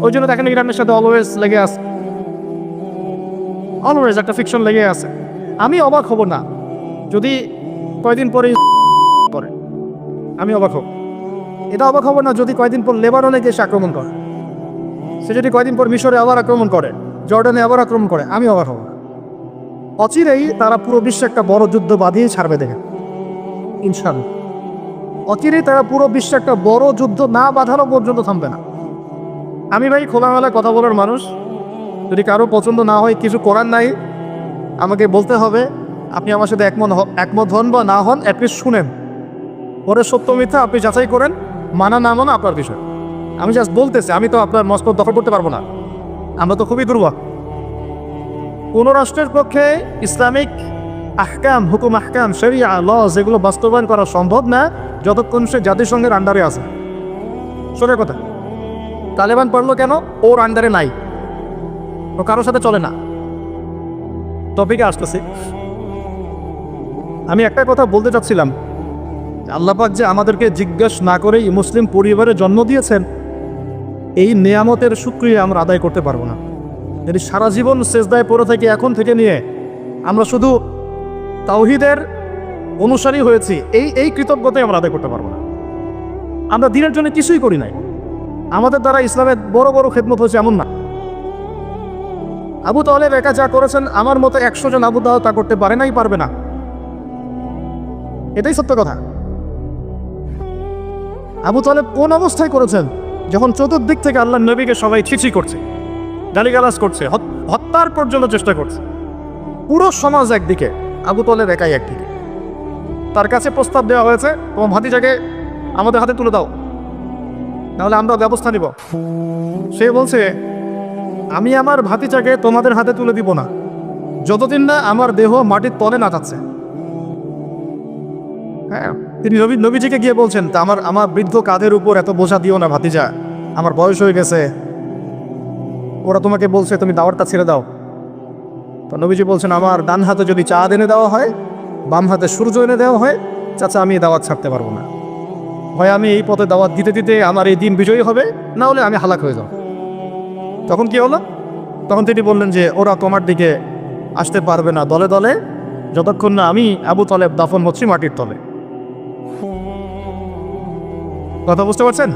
ওই জন্য দেখেন ইরানের সাথে অলওয়েজ লেগে আছে, অলওয়েজ একটা ফিকশন লেগে আছে। আমি অবাক হব না যদি কয়দিন পরে করে, আমি অবাক হব। এটা অবাক হব না যদি কয়দিন পর লেবাননে গিয়ে সে আক্রমণ করে, সে যদি কয়দিন পর মিশরে আবার আক্রমণ করে, জর্ডানে আবার আক্রমণ করে, আমি অবাক হব না। অচিরেই তারা পুরো বিশ্বে একটা বড় যুদ্ধ বাঁধিয়ে ছাড়বে, দেখেন ইনশাআল্লাহ। অচিরেই তারা পুরো বিশ্বে একটা বড় যুদ্ধ না বাঁধানো পর্যন্ত থামবে না। আমি ভাই খোলামেলায় কথা বলার মানুষ, যদি কারো পছন্দ না হয় কিছু করার নাই, আমাকে বলতে হবে। আপনি আমার সাথে একমত হন বা না হন, অ্যাটলিস্ট শুনেন, পরে সত্য মিথ্যা আপনি যাচাই করেন, মানা না মানা আপনার বিষয়। আমি জাস্ট বলতেছি, আমি তো আপনার মস্তক দখল করতে পারবো না, আমরা তো খুবই দুর্বল। কোন রাষ্ট্রের পক্ষে ইসলামিক আহকাম, হুকুম আহকাম, শরিয়া ল যেগুলো বাস্তবায়ন করা সম্ভব না যতক্ষণ সে জাতিসংঘের আন্ডারে আছে। সোজা কথা, তালেবান পারলো কেন? ওর আন্ডারে নাই, ও কারোর সাথে চলে না। টপিকে আসতেছি, আমি একটা কথা বলতে চাচ্ছিলাম, আল্লাহ পাক যে আমাদেরকে জিজ্ঞেস না করেই মুসলিম পরিবারে জন্ম দিয়েছেন, এই নেয়ামতের শুকরিয়া আমরা আদায় করতে পারবো না। যদি সারা জীবন সেজদায় পড়ে থেকে এখন থেকে নিয়ে আমরা শুধু তাওহীদের অনুসারী হয়েছি, এই কৃতজ্ঞতাই আমরা আদায় করতে পারবো না। আমরা দিনের জন্য কিছুই করি নাই, আমাদের দ্বারা ইসলামের বড় বড় খেদমত হয়েছে এমন না। আবু তালেব একা যা করেছেন, আমার মতো 100 জন আবু তালেব তা করতে পারে নাই, পারবে না, এটাই সত্য কথা। আবু তালেব কোন অবস্থায় করেছেন? যখন চতুর্দিক থেকে আল্লাহ নবীকে সবাই ছিছি করছে, গালিগালাজ করছে, হত্যার পর্যন্ত চেষ্টা করছে। পুরো সমাজ একদিকে, আবু তালেব একাই একদিকে। তার কাছে প্রস্তাব দেওয়া হয়েছে, তোমার ভাতিজাকে আমাদের হাতে তুলে দাও, নাহলে আমরা ব্যবস্থা নিব। সে বলছে, আমি আমার ভাতিজাকে তোমাদের হাতে তুলে দিব না যতদিন না আমার দেহ মাটির তলে না যাচ্ছে। হ্যাঁ, তিনি নবীজিকে গিয়ে বলছেন, তা আমার বৃদ্ধ কাঁধের উপর এত বোঝা দিও না ভাতিজা, আমার বয়স হয়ে গেছে, ওরা তোমাকে বলছে তুমি দাওয়াতটা ছেড়ে দাও। তো নবীজি বলছেন, আমার ডান হাতে যদি চাঁদ এনে দেওয়া হয়, বাম হাতে সূর্য এনে দেওয়া হয়, চাচা আমি দাওয়াত ছাড়তে পারবো না। হয় আমি এই পথে দাওয়াত দিতে দিতে আমার এই দিন বিজয়ী হবে, না হলে আমি হালাক হয়ে যাব। তখন কি হলো? তখন তিনি বললেন যে ওরা তোমার দিকে আসতে পারবে না দলে দলে যতক্ষণ না আমি আবু তালেব দাফন হচ্ছি মাটির তলে। কথা বুঝতে পারছেন?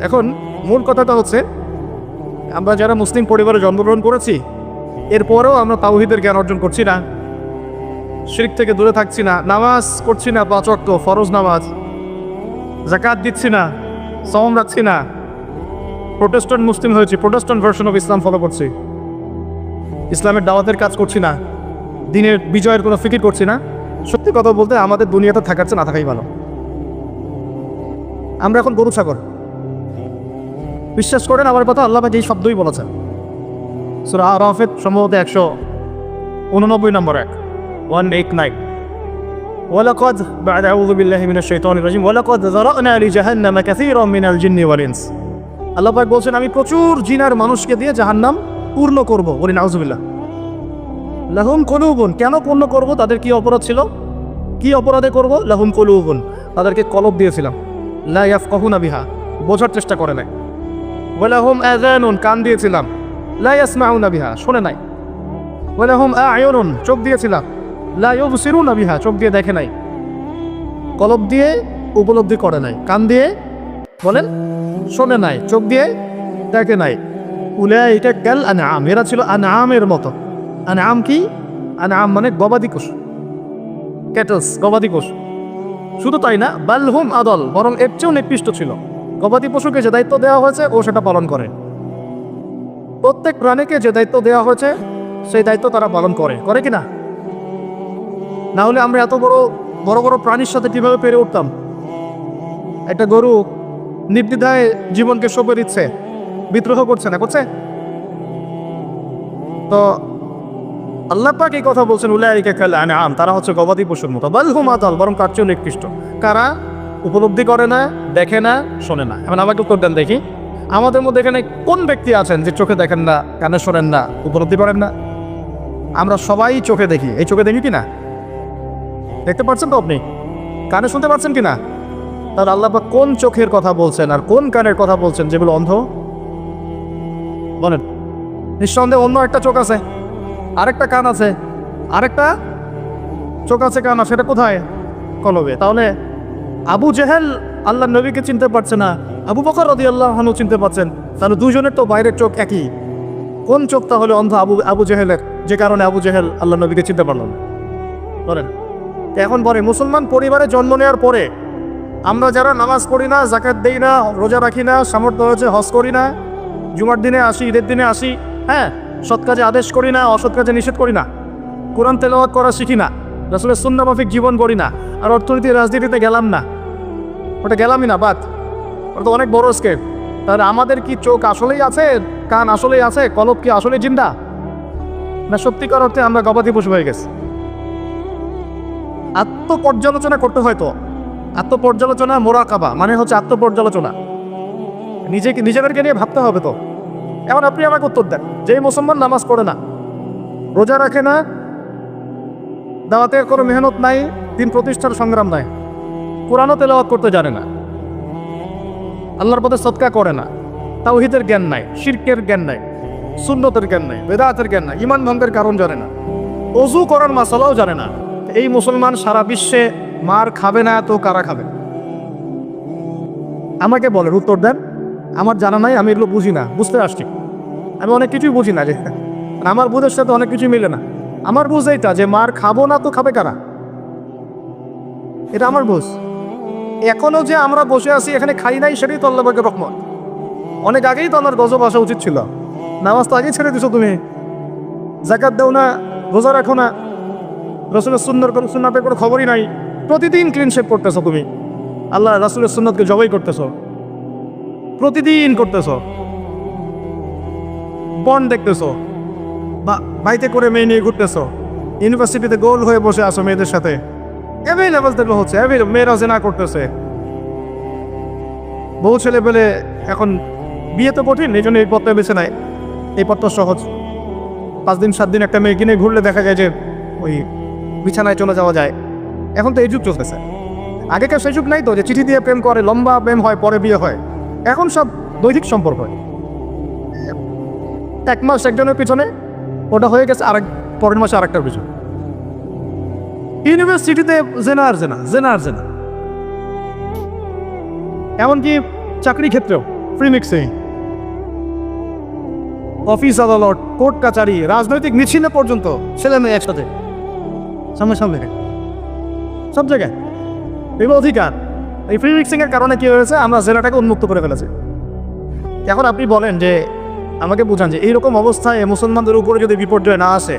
এখন মূল কথাটা হচ্ছে, আমরা যারা মুসলিম পরিবারে জন্মগ্রহণ করেছি, এরপরেও আমরা তাওহীদের জ্ঞান অর্জন করছি না, শিরক থেকে দূরে থাকছি না, নামাজ পড়ছি না 5 ওয়াক্ত ফরজ নামাজ, যাকাত দিচ্ছি না, সওম রাখছি না, প্রোটেস্ট্যান্ট মুসলিম হয়েছি, Protestant version of Islam follow করছি, ইসলামের দাওয়াতের কাজ করছি না, দিনের বিজয়ের কোনো ফিকির করছি না। সত্যি কথা বলতে আমাদের দুনিয়াতে থাকার চেয়ে না থাকাই ভালো। আমরা এখন গরু ছাগল। বিশ্বাস করেন আমার কথা, আল্লাহ পাক এই শব্দই বলেছেন সূরা আরাফের সম্ভবত 189 নম্বর 189, ওয়ালাকাদ বা'দা আউযু বিল্লাহি মিনাশ শাইতানির রাজিম ওয়ালাকাদ যারানা লিজাহান্নামা কাসীরাম মিনাল জিন্নি ওয়াল ইনস। আল্লাহ পাক বলছেন, আমি প্রচুর জিন আর মানুষকে দিয়ে জাহান্নাম পূর্ণ করব। বলি নাউযুবিল্লাহ। লাহুম কুলুবুন, কেন পূর্ণ করব? তাদের কি অপরাধ ছিল? কি অপরাধে করব? লাহুম কুলুবুন, তাদেরকে কলব দিয়েছিলাম, লা ইয়াফকাহুনা বিহা, বোঝার চেষ্টা করে নাই। ওয়ালাহুম আযানুন, কান দিয়েছিলাম, লা ইয়াসমাউনা বিহা, শুনে নাই। ওয়ালাহুম আ'য়ুনুন, চোখ দিয়েছিলাম, লা ইউবসিরুনা বিহা, চোখ দিয়ে দেখে নাই। কলব দিয়ে উপলব্ধি করে নাই, কান দিয়ে বলেন শোনে নাই, চোখ দিয়ে দেখে নাই। উলাইকা কাল আনআম, এরা ছিল আনআমের মতো। আনআম কি? আনআম মানে গবাদি পশু, ক্যাটলস, গবাদি পশু। শুধু তাই না, বালহুম আদল, বরং এর চেয়েও নিকৃষ্ট ছিল। গবাদি পশুকে যে দায়িত্ব দেওয়া হয়েছে ও সেটা পালন করে। প্রত্যেক প্রাণীকে যে দায়িত্ব দেওয়া হয়েছে সেই দায়িত্ব তারা পালন করে কি না? না হলে আমরা এত বড় বড় প্রাণীর সাথে কিভাবে পেরে উঠতাম? একটা গরু নির্দ্বিধায় জীবনকে সঁপে দিচ্ছে, বিদ্রোহ করছে না, করছে? তো আল্লাহ পাক এই কথা বলছেন, উলাইকা কাল আনআম, তারা হচ্ছে গবাদি পশুর মতো। বাল হুম আদাল, বরং তার চেয়েও নিকৃষ্ট। কারা? উপলব্ধি করে না, দেখে না, শোনে না। এখন আমাকে উত্তর দেন দেখি, আমাদের মধ্যে এখানে কোন ব্যক্তি আছেন যে চোখে দেখেন না, কানে শোনেন না, উপলব্ধি করেন না? আমরা সবাই চোখে দেখি। এই চোখে দেখি কি না? দেখতে পাচ্ছেন তো আপনি? কানে শুনতে পাচ্ছেন কি না? তাহলে আল্লাহ পাক কোন চোখের কথা বলছেন আর কোন কানের কথা বলছেন যেগুলো অন্ধ? বলেন। নিঃসন্দেহে অন্য একটা চোখ আছে, আরেকটা কান আছে, আরেকটা চোখ আছে, কান আছে, সেটা কোথায়? কলবে। তাহলে আবু জেহেল আল্লাহ নবীকে চিনতে পারছে না, আবু বকর রাদিয়াল্লাহু আনহু চিনতে পারছেন, তাহলে দুজনের তো বাইরের চোখ একই। কোন চোখ তাহলে অন্ধ আবু জেহেলের, যে কারণে আবু জেহেল আল্লাহ নবীকে চিনতে পারল না? বলেন। এখন পরে মুসলমান পরিবারে জন্ম নেওয়ার পরে আমরা যারা নামাজ পড়ি না, যাকাত দেই না, রোজা রাখি না, সামর্থ্য হয়েছে হজ করি না, জুমার দিনে আসি, ঈদের দিনে আসি, হ্যাঁ, সৎ কাজে আদেশ করি না, অসৎ কাজে নিষেধ করি না, কোরআন তেলাওয়াত করা শিখি না, রাসূলের সুন্নাহ মাফিক জীবন করি না, আর অর্থনীতি রাজনীতিতে গেলাম না, ওটা গেলামই না, বাদ, ওটা তো অনেক বড় স্কেপ। তাহলে আমাদের কি চোখ আসলেই আছে, কান আসলেই আছে, কলব কি আসলে জিন্দা, না সত্যিকার অর্থে আমরা গবাদি পশু হয়ে গেছি? আত্মপর্যালোচনা করতে হয় তো। আত্মপর্যালোচনা, মোরাকাবা মানে হচ্ছে আত্মপর্যালোচনা, নিজেদেরকে নিয়ে ভাবতে হবে তো। এখন আপনি আমাকে উত্তর দেন, যে মুসলমান নামাজ পড়ে না, রোজা রাখে না, দাওয়াতের কোনো মেহনত নাই, দিন প্রতিষ্ঠার সংগ্রাম নাই, কোরআনও তেলাওয়াত করতে জানে না, আল্লাহর পথে সদকা করে না, তাওহীদের জ্ঞান নাই, শিরকের জ্ঞান নাই, সুন্নতের জ্ঞান নাই, বেদাতের জ্ঞান নাই, ঈমান ভঙ্গের কারণ জানে না, ওযু করার মাসালাও জানে না, এই মুসলমান সারা বিশ্বে মার খাবে না তো কারা খাবে? আমাকে বলেন, উত্তর দেন। আমার জানা নাই, আমি এগুলো বুঝি না, বুঝতে আসছি, আমি অনেক কিছুই বুঝি না, যে আমার বুঝের সাথে অনেক কিছুই মিলে না। আমার বুঝ এইটা যে মার খাবো না তো খাবে কারা, এটা আমার বুঝ। এখনো যে আমরা বসে আছি এখানে খাই নাই, সেটাই তো আল্লাহ পাকের রহমত। অনেক আগেই তো আমার গজব আসা উচিত ছিল। নামাজ তো আগেই ছেড়ে দিছো তুমি, যাকাত দাও না, রোজা রাখো না, রাসূলের সুন্নাতের কোনো খবরই নাই, প্রতিদিন ক্লিন শেভ করতেছো তুমি, আল্লাহ রাসূলের সুন্নাতকে জবাই করতেছো, প্রতিদিন করতেছো, বন দেখতেছো, বা বাইতে করে মেয়ে নিয়ে ঘুরতেছো, ইউনিভার্সিটিতে গোল হয়ে বসে আসো মেয়েদের সাথে, অ্যাভেলেবল দেখলো হচ্ছে, মেয়েরা জেনা করতেছে, বহু ছেলে পেলে এখন বিয়ে তো কঠিন, এই জন্য এই পথটা বেছে নেয়, এই পথটা সহজ। 5 দিন 7 দিন একটা মেয়ে কিনে ঘুরলে দেখা যায় যে ওই বিছানায় চলে যাওয়া যায়। এখন তো এই যুগ চলতেছে, আগেকার সেই যুগ নাই তো, যে চিঠি দিয়ে প্রেম করে, লম্বা প্রেম হয়, পরে বিয়ে হয়। এখন সব দৈহিক সম্পর্ক হয়, 1 মাস একজনের পিছনে, ওটা হয়ে গেছে আরেক পরের মাসে আরেকটার পিছনে। ইউনিভার্সিটিতে জেনা আর জেনা, জেনা আর জেনা, এমনকি চাকরি ক্ষেত্রেও ফ্রি মিক্সিং, অফিস আদালত, কোর্ট কাচারি, রাজনৈতিক মিছিলে পর্যন্ত ছেলে মেয়ে একসাথে সামনে সামনে, সব জায়গায় এগুলো অধিকার। এই ফ্রি মিক্সিং এর কারণে কি হয়েছে, আমরা জেনাটাকে উন্মুক্ত করে ফেলেছি। এখন আপনি বলেন, যে আমাকে বুঝান, যে এইরকম অবস্থায় মুসলমানদের উপরে যদি বিপর্যয় না আসে,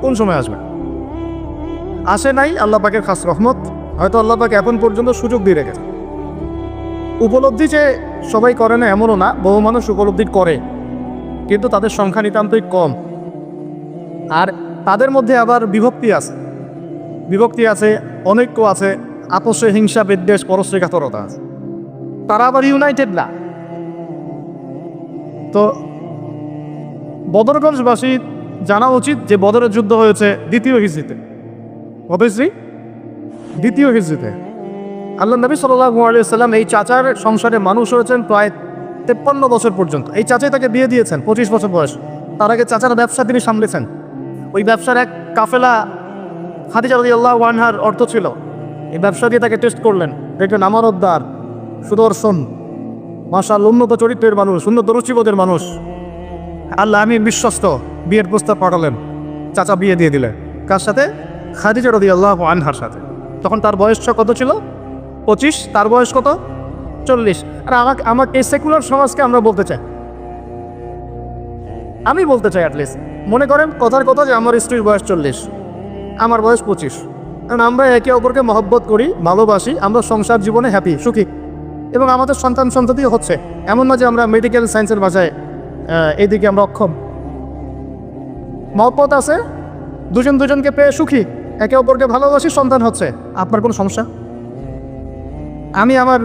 কোন সময় আসবে? আসে নাই, আল্লাহ পাকের খাস রহমত, হয়তো আল্লাহ পাক এখন পর্যন্ত সুযোগ দিয়ে রেখেছে। উপলব্ধি যে সবাই করে না এমনও না, বহু মানুষ উপলব্ধি করে, কিন্তু তাদের সংখ্যা নিতান্তই কম। আর তাদের মধ্যে আবার বিভক্তি আছে, অনৈক্য আছে, আপসে হিংসা, বিদ্বেষ, পরশ্রীকাতরতা আছে, তারা আবার ইউনাইটেড না। তো বদরগঞ্জবাসী জানা উচিত যে বদরের যুদ্ধ হয়েছে দ্বিতীয় হিজরিতে। দ্বিতীয় হিজরিতে আল্লাহ নবী সাল্লাল্লাহু আলাইহি ওয়াসাল্লাম এই চাচার সংসারে মানুষ হয়েছেন প্রায় 53 বছর পর্যন্ত। এই চাচাই তাকে বিয়ে দিয়েছেন 25 বছর বয়স। তার আগে চাচার ব্যবসা তিনি সামলেছেন। ওই ব্যবসার এক কাফেলা খাদিজা রাদিয়াল্লাহু আনহার অর্থ ছিল। এই ব্যবসা দিয়ে তাকে টেস্ট করলেন, দেখলেন আমানতদার, সুদর্শন, মাশাআল্লাহ উন্নত চরিত্রের মানুষ, উন্নত রুচিবোধের মানুষ, আল্লাহ আমি বিশ্বস্ত। বিয়ের প্রস্তাব পাঠালেন, চাচা বিয়ে দিয়ে দিলেন। কার সাথে? খাদিজা রাদিয়াল্লাহু আনহার সাথে। তখন তার বয়স কত ছিল? 25। তার বয়স কত? 40। আর আমাকে এই সেকুলার সমাজকে আমরা বলতে চাই, আমি বলতে চাই, অ্যাটলিস্ট মনে করেন কথার কথা যে আমার স্ত্রীর বয়স 40, আমার বয়স 25, কারণ আমরা একে অপরকে মহব্বত করি, ভালোবাসি, আমরা সংসার জীবনে হ্যাপি, সুখী, এবং আমাদের সন্তান সন্ততিও হচ্ছে। এমন না যে আমরা মেডিকেল সায়েন্সের ভাষায় এইদিকে আমরা অক্ষম। মহব্বত আছে, দুজন দুজনকে পেয়ে সুখী, একে অপরকে ভালোবাসি, সন্তান হচ্ছে। আপনার কোনো সমস্যা? আমি আমার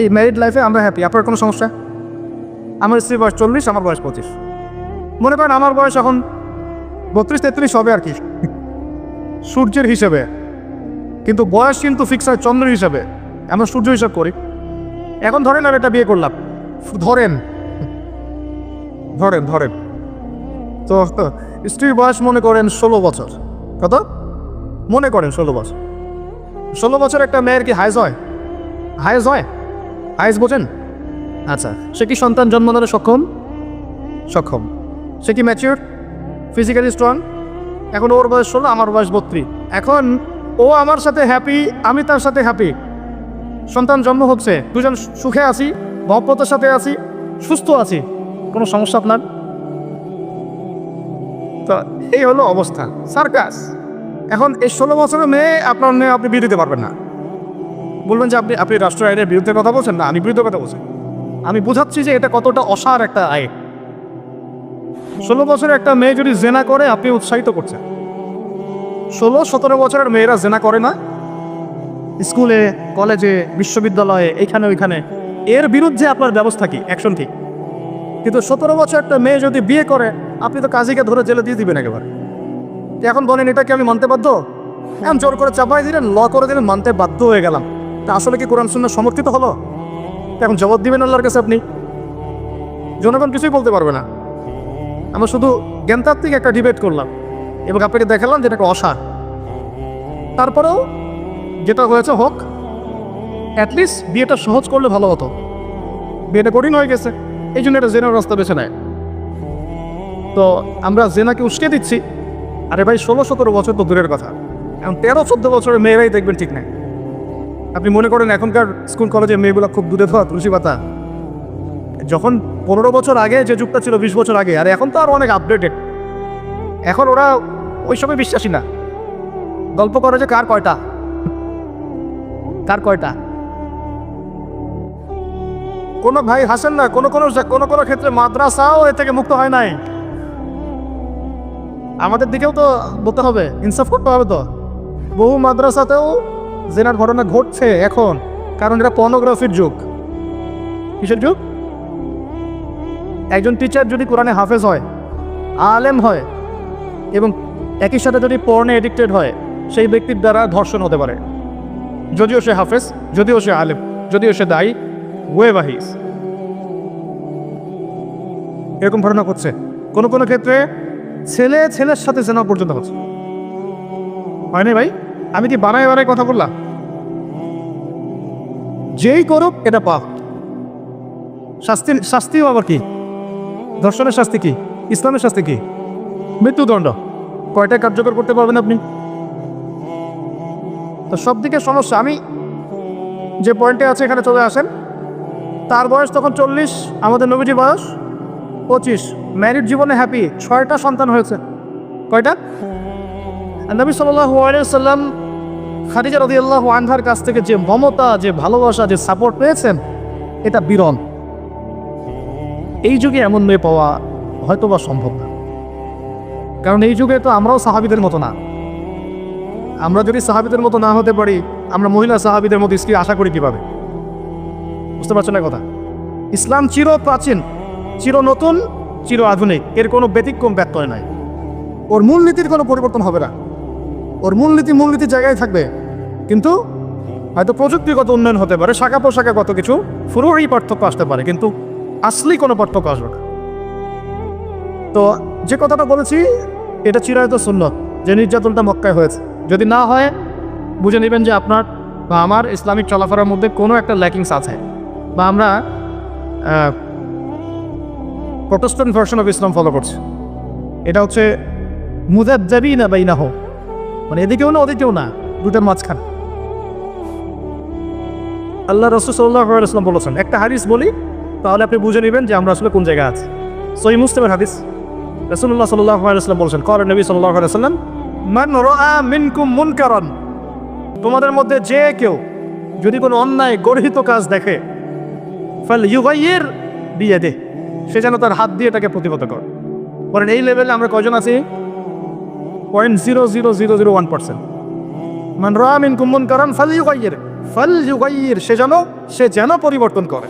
এই ম্যারিড লাইফে আমরা হ্যাপি, আপনার কোনো সমস্যা? আমার স্ত্রীর বয়স 40, আমার বয়স 25। মনে করেন আমার বয়স এখন 32-33 হবে আর কি, সূর্যের হিসেবে, কিন্তু বয়স কিন্তু ফিক্স হয় চন্দ্রের হিসেবে। আমরা সূর্য হিসাব করি। এখন ধরেন আর এটা বিয়ে করলাম, ধরেন ধরেন ধরেন তো স্ত্রীর বয়স মনে করেন 16 বছর। কত মনে করেন? 16 বছর। 16 বছর একটা মেয়ের কি হাইজ হয়? হাইজ হয়? হাইজ বোঝেন? আচ্ছা, সে কি সন্তান জন্ম দিতে সক্ষম? সক্ষম। সে কি ম্যাচিওর, ফিজিক্যালি স্ট্রং? এখন ওর বয়স 16, আমার বয়স 32। এখন ও আমার সাথে হ্যাপি, আমি তার সাথে হ্যাপি, সন্তান জন্ম হচ্ছে, দুজন সুখে আছি, মহব্বতের সাথে আছি, সুস্থ আছি, কোনো সমস্যা আপনার? তো এই হলো অবস্থা, সার্কাস। এখন এই 16 বছরের মেয়ে আপনার মেয়ে আপনি বিয়ে দিতে পারবেন না। বলবেন যে আপনি আপনি রাষ্ট্র আইনের বিরুদ্ধে কথা বলছেন। না, আমি বিরুদ্ধে কথা বলছি। আমি বুঝাচ্ছি যে এটা কতটা অসার একটা আইন। 16 বছরের একটা মেয়ে যদি জেনা করে আপনি উৎসাহিত করছেন। 16-17 বছরের মেয়েরা জেনা করে না? স্কুলে, কলেজে, বিশ্ববিদ্যালয়ে, এখানে ওইখানে, এর বিরুদ্ধে আপনার ব্যবস্থা কি, অ্যাকশন কি? কিন্তু 17 বছর একটা মেয়ে যদি বিয়ে করে আপনি তো কাজীকে ধরে জেলে দিয়ে দিবেন একেবারে। এখন বলেন এটা কি আমি মানতে বাধ্য? এখন জোর করে চাপাই দিলেন, ল করে দিলেন, মানতে বাধ্য হয়ে গেলাম। তা আসলে কি কোরআন সুন্নাহ সমর্থিত হলো? এখন জবাব দিবেন আল্লাহর কাছে আপনি? জনগণ কিছুই বলতে পারবে না। আমরা শুধু জ্ঞানতাত্ত্বিক একটা ডিবেট করলাম এবং আপনাকে দেখালাম যেটা একটা অসার। তারপরেও যেটা হয়েছে হোক, অ্যাটলিস্ট বিয়েটা সহজ করলে ভালো হতো। বিয়েটা কঠিন হয়ে গেছে, এই জন্য এটা জেনার রাস্তা বেছে নেয়। তো আমরা জেনাকে উস্কে দিচ্ছি। আরে ভাই, 16-17 বছর তো দূরের কথা, এখন 13-14 বছরের মেয়েরাই দেখবেন ঠিক নাই। আপনি মনে করেন এখনকার স্কুল কলেজের মেয়েগুলো খুব দূরে থাকা তুলসী পাতা? যখন 15 বছর আগে যে যুগটা ছিল, 20 বছর আগে, আর এখন তো আরো অনেক আপডেটেড। এখন ওরা ওইসবে বিশ্বাসী না। গল্প করে যে কার কয়টা, কার কয়টা। কোনো ভাই হাসেন না, কোনো কোনো ক্ষেত্রে মাদ্রাসাও এ থেকে মুক্ত হয় নাই। আমাদের দিকেও তো বলতে হবে, ইনসাফ করতে হবে। তো বহু মাদ্রাসাতেও জেনার ঘটনা ঘটছে এখন, কারণ এটা পর্নোগ্রাফির যুগ। কিসের যুগ? একজন টিচার যদি কোরআনে হাফেজ হয়, আলেম হয়, এবং একই সাথে যদি পর্নে এডিক্টেড হয়, সেই ব্যক্তির দ্বারা ধর্ষণ হতে পারে, যদিও সে হাফেজ, যদিও সে আলেম, যদিও সে দায়ী, ওয়েবাহিস। এরকম ঘটনা করছে। কোনো কোনো ক্ষেত্রে ছেলে ছেলের সাথে জেনা পর্যন্ত হচ্ছে। হয়নি ভাই? আমি কি বানায় বানায় কথা বললাম? যেই করুক এটা পাপ। শাস্তিও আবার কি? ধর্ষণের শাস্তি কি? ইসলামের শাস্তি কি? মৃত্যুদণ্ড। কয়টা কার্যকর করতে পারবেন আপনি? তো সব দিকে সমস্যা। আমি যে পয়েন্টে আছে এখানে চলে আসেন। তার বয়স তখন 40, আমাদের নবীজির বয়স 25। ম্যারিড জীবনে হ্যাপি, 6টা সন্তান হয়েছে। কয়টা? নবী সাল্লাল্লাহু আলাইহি ওয়াসাল্লাম খাদিজা রাদিয়াল্লাহু আনহার কাছ থেকে যে মমতা, যে ভালোবাসা, যে সাপোর্ট পেয়েছেন, এটা বিরল। এই যুগে এমন মেয়ে পাওয়া হয়তো বা সম্ভব না, কারণ এই যুগে তো আমরাও সাহাবীদের মতো না। আমরা যদি সাহাবীদের মতো না হতে পারি, আমরা মহিলা সাহাবীদের মতো স্ত্রী আশা করি কিভাবে? বুঝতে পারছেন না কথা? ইসলাম চির প্রাচীন, চির নতুন, চির আধুনিক, এর কোনো ব্যতিক্রম ব্যত্যয় নাই। ওর মূলনীতির কোনো পরিবর্তন হবে না। ওর মূলনীতির জায়গায় থাকবে, কিন্তু হয়তো প্রযুক্তিগত উন্নয়ন হতে পারে, শাখা পোশাখা কত কিছু ফুরুই পার্থক্য আসতে পারে, কিন্তু আসলেই কোনো পার্থক্য আসবে না। তো যে কথাটা বলেছি, এটা চিরায়ত সুন্নত, যে নির্যাতনটা মক্কায় হয়েছে। যদি না হয়, বুঝে নেবেন যে আপনার বা আমার ইসলামিক চলাফেরার মধ্যে কোনো একটা ল্যাকিংস আছে, বা আমরা Protestant version of Islam follow করছি। এটা হচ্ছে মুযাবযাবিনা বাইনাহুম, মানে এদিকেও না ওদিকেও না, দুটার মাঝখানে। আল্লাহ রাসূল সাল্লাল্লাহু আলাইহি ওয়াসাল্লাম বলেছেন, একটা হাদিস বলি তাহলে আপনি বুঝে নেবেন যে আমরা আসলে কোন জায়গায় আছি। সহিহ মুসলিমের হাদিস, রাসূলুল্লাহ সাল্লাল্লাহু আলাইহি ওয়াসাল্লাম বলেছেন, ক্বালা নবী সাল্লাল্লাহু আলাইহি ওয়াসাল্লাম, মান রাআ মিনকুম মুনকারান, তোমাদের মধ্যে যে কেউ যদি কোনো অন্যায় গর্হিত কাজ দেখে, ফালইউগাইয়ির বিয়াদিহি, সে যেন তার হাত দিয়ে এটাকে প্রতিহত করে। বলেন এই লেভেলে আমরা কয়জন আছি? 0.00001%। মান রাআ মিনকুম মুনকারান ফালইউগাইয়ির, সে যেন পরিবর্তন করে।